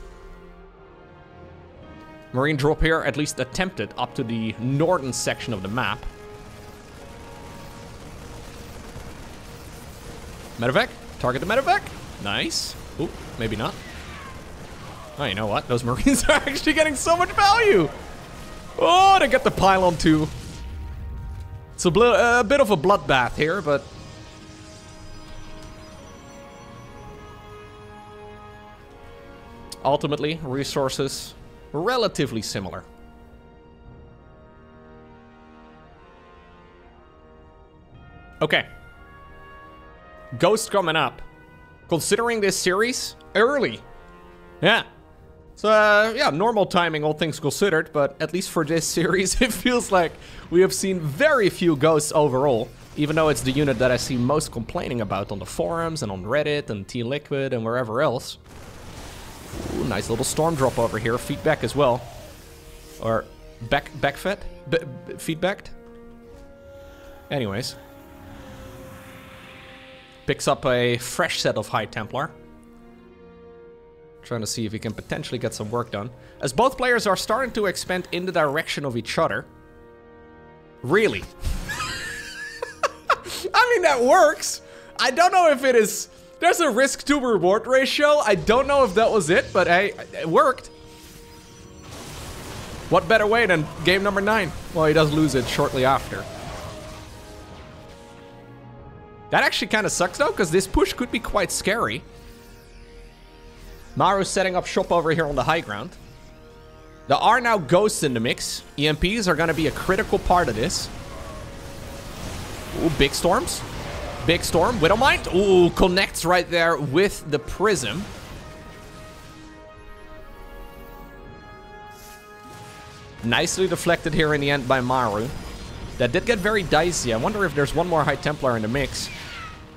Marine drop here, at least attempted up to the northern section of the map. Medevac, target the medevac. Nice. Ooh, maybe not. Oh, you know what? Those Marines are actually getting so much value. Oh, they get the pylon too. It's a bit of a bloodbath here, but... ultimately, resources relatively similar. Okay. Ghost coming up. Considering this series, early. Yeah. So, yeah, normal timing, all things considered, but at least for this series, it feels like we have seen very few ghosts overall. Even though it's the unit that I see most complaining about on the forums and on Reddit and T-Liquid and wherever else. Ooh, nice little storm drop over here. Feedback as well. Or backfed? Feedbacked? Anyways. Picks up a fresh set of High Templar. Trying to see if he can potentially get some work done. As both players are starting to expand in the direction of each other. Really? I mean, that works. I don't know if it is... There's a risk to reward ratio. I don't know if that was it, but hey, it worked. What better way than game number 9? Well, he does lose it shortly after. That actually kind of sucks though, because this push could be quite scary. Maru's setting up shop over here on the high ground. There are now ghosts in the mix. EMPs are going to be a critical part of this. Ooh, big storms. Big storm. Widowmind. Ooh, connects right there with the prism. Nicely deflected here in the end by Maru. That did get very dicey. I wonder if there's one more High Templar in the mix.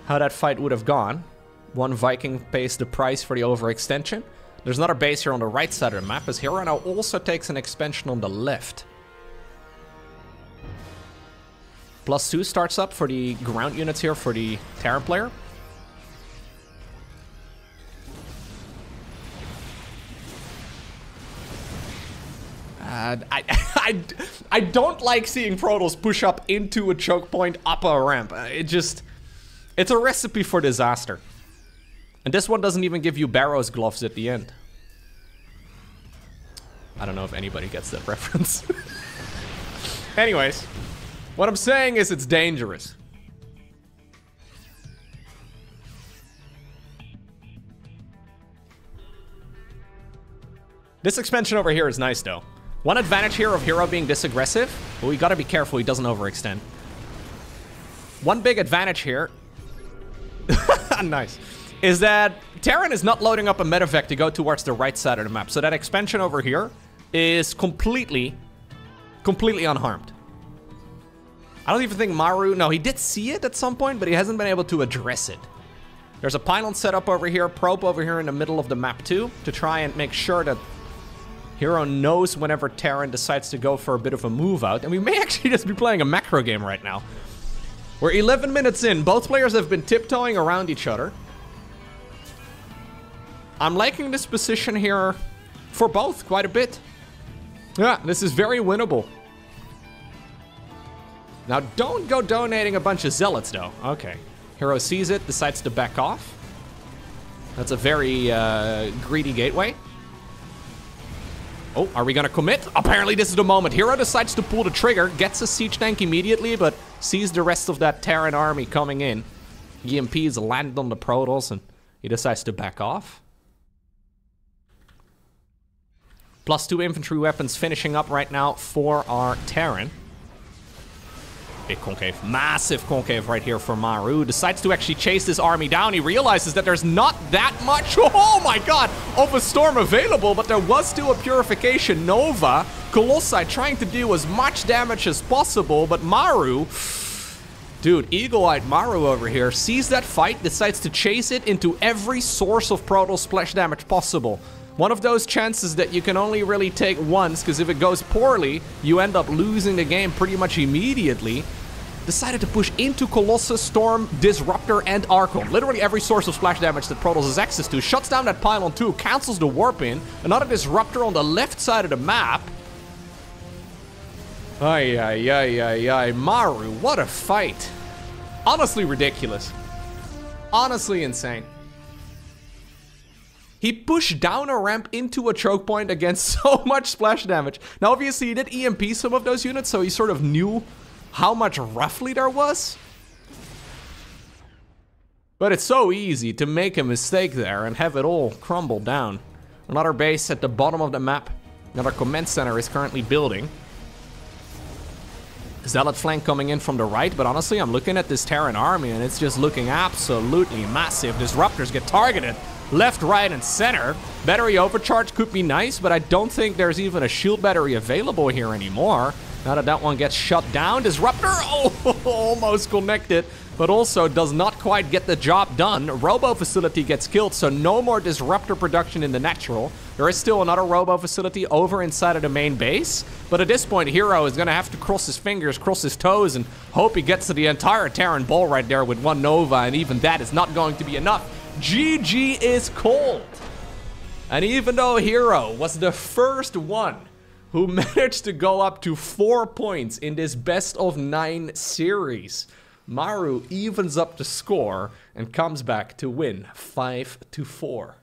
How that fight would have gone. One Viking pays the price for the overextension. There's another base here on the right side of the map, as herO now also takes an expansion on the left. +2 starts up for the ground units here for the Terran player. I don't like seeing Protoss push up into a choke point up a ramp. It's a recipe for disaster. And this one doesn't even give you Barrow's gloves at the end. I don't know if anybody gets that reference. Anyways, what I'm saying is it's dangerous. This expansion over here is nice though. One advantage here of herO being this aggressive, but we gotta be careful he doesn't overextend. One big advantage here, nice, is that Terran is not loading up a medevac to go towards the right side of the map. So that expansion over here is completely unharmed. I don't even think Maru, no, he did see it at some point, but he hasn't been able to address it. There's a pylon set up over here, probe over here in the middle of the map too, to try and make sure that herO knows whenever Terran decides to go for a bit of a move out. And we may actually just be playing a macro game right now. We're 11 minutes in. Both players have been tiptoeing around each other. I'm liking this position here for both quite a bit. Yeah, this is very winnable. Now, don't go donating a bunch of zealots, though. Okay. herO sees it, decides to back off. That's a very greedy gateway. Oh, are we gonna commit? Apparently this is the moment. herO decides to pull the trigger, gets a siege tank immediately, but sees the rest of that Terran army coming in. EMPs land on the Protoss, and he decides to back off. +2 infantry weapons finishing up right now for our Terran. Big concave, massive concave right here for Maru. Decides to actually chase this army down. He realizes that there's not that much, oh my god, of a storm available, but there was still a purification Nova. Colossi trying to do as much damage as possible, but Maru, dude, eagle-eyed Maru over here, sees that fight, decides to chase it into every source of Protoss splash damage possible. One of those chances that you can only really take once, because if it goes poorly, you end up losing the game pretty much immediately. Decided to push into Colossus, Storm, Disruptor, and Archon. Literally every source of splash damage that Protoss has access to. Shuts down that pylon too, cancels the warp in. Another Disruptor on the left side of the map. Ay, ay, ay, ay, ay. Maru, what a fight. Honestly ridiculous. Honestly insane. He pushed down a ramp into a choke point against so much splash damage. Now, obviously, he did EMP some of those units, so he sort of knew how much roughly there was. But it's so easy to make a mistake there and have it all crumble down. Another base at the bottom of the map. Another command center is currently building. Zealot flank coming in from the right, but honestly, I'm looking at this Terran army, and it's just looking absolutely massive. Disruptors get targeted. Left, right, and center. Battery overcharge could be nice, but I don't think there's even a shield battery available here anymore. Now that that one gets shut down, Disruptor, oh, almost connected, but also does not quite get the job done. Robo facility gets killed, so no more Disruptor production in the natural. There is still another Robo facility over inside of the main base, but at this point, herO is gonna have to cross his fingers, cross his toes, and hope he gets to the entire Terran ball right there with one Nova, and even that is not going to be enough. GG is called. And even though herO was the first one who managed to go up to 4 points in this best-of-9 series, Maru evens up the score and comes back to win 5-4.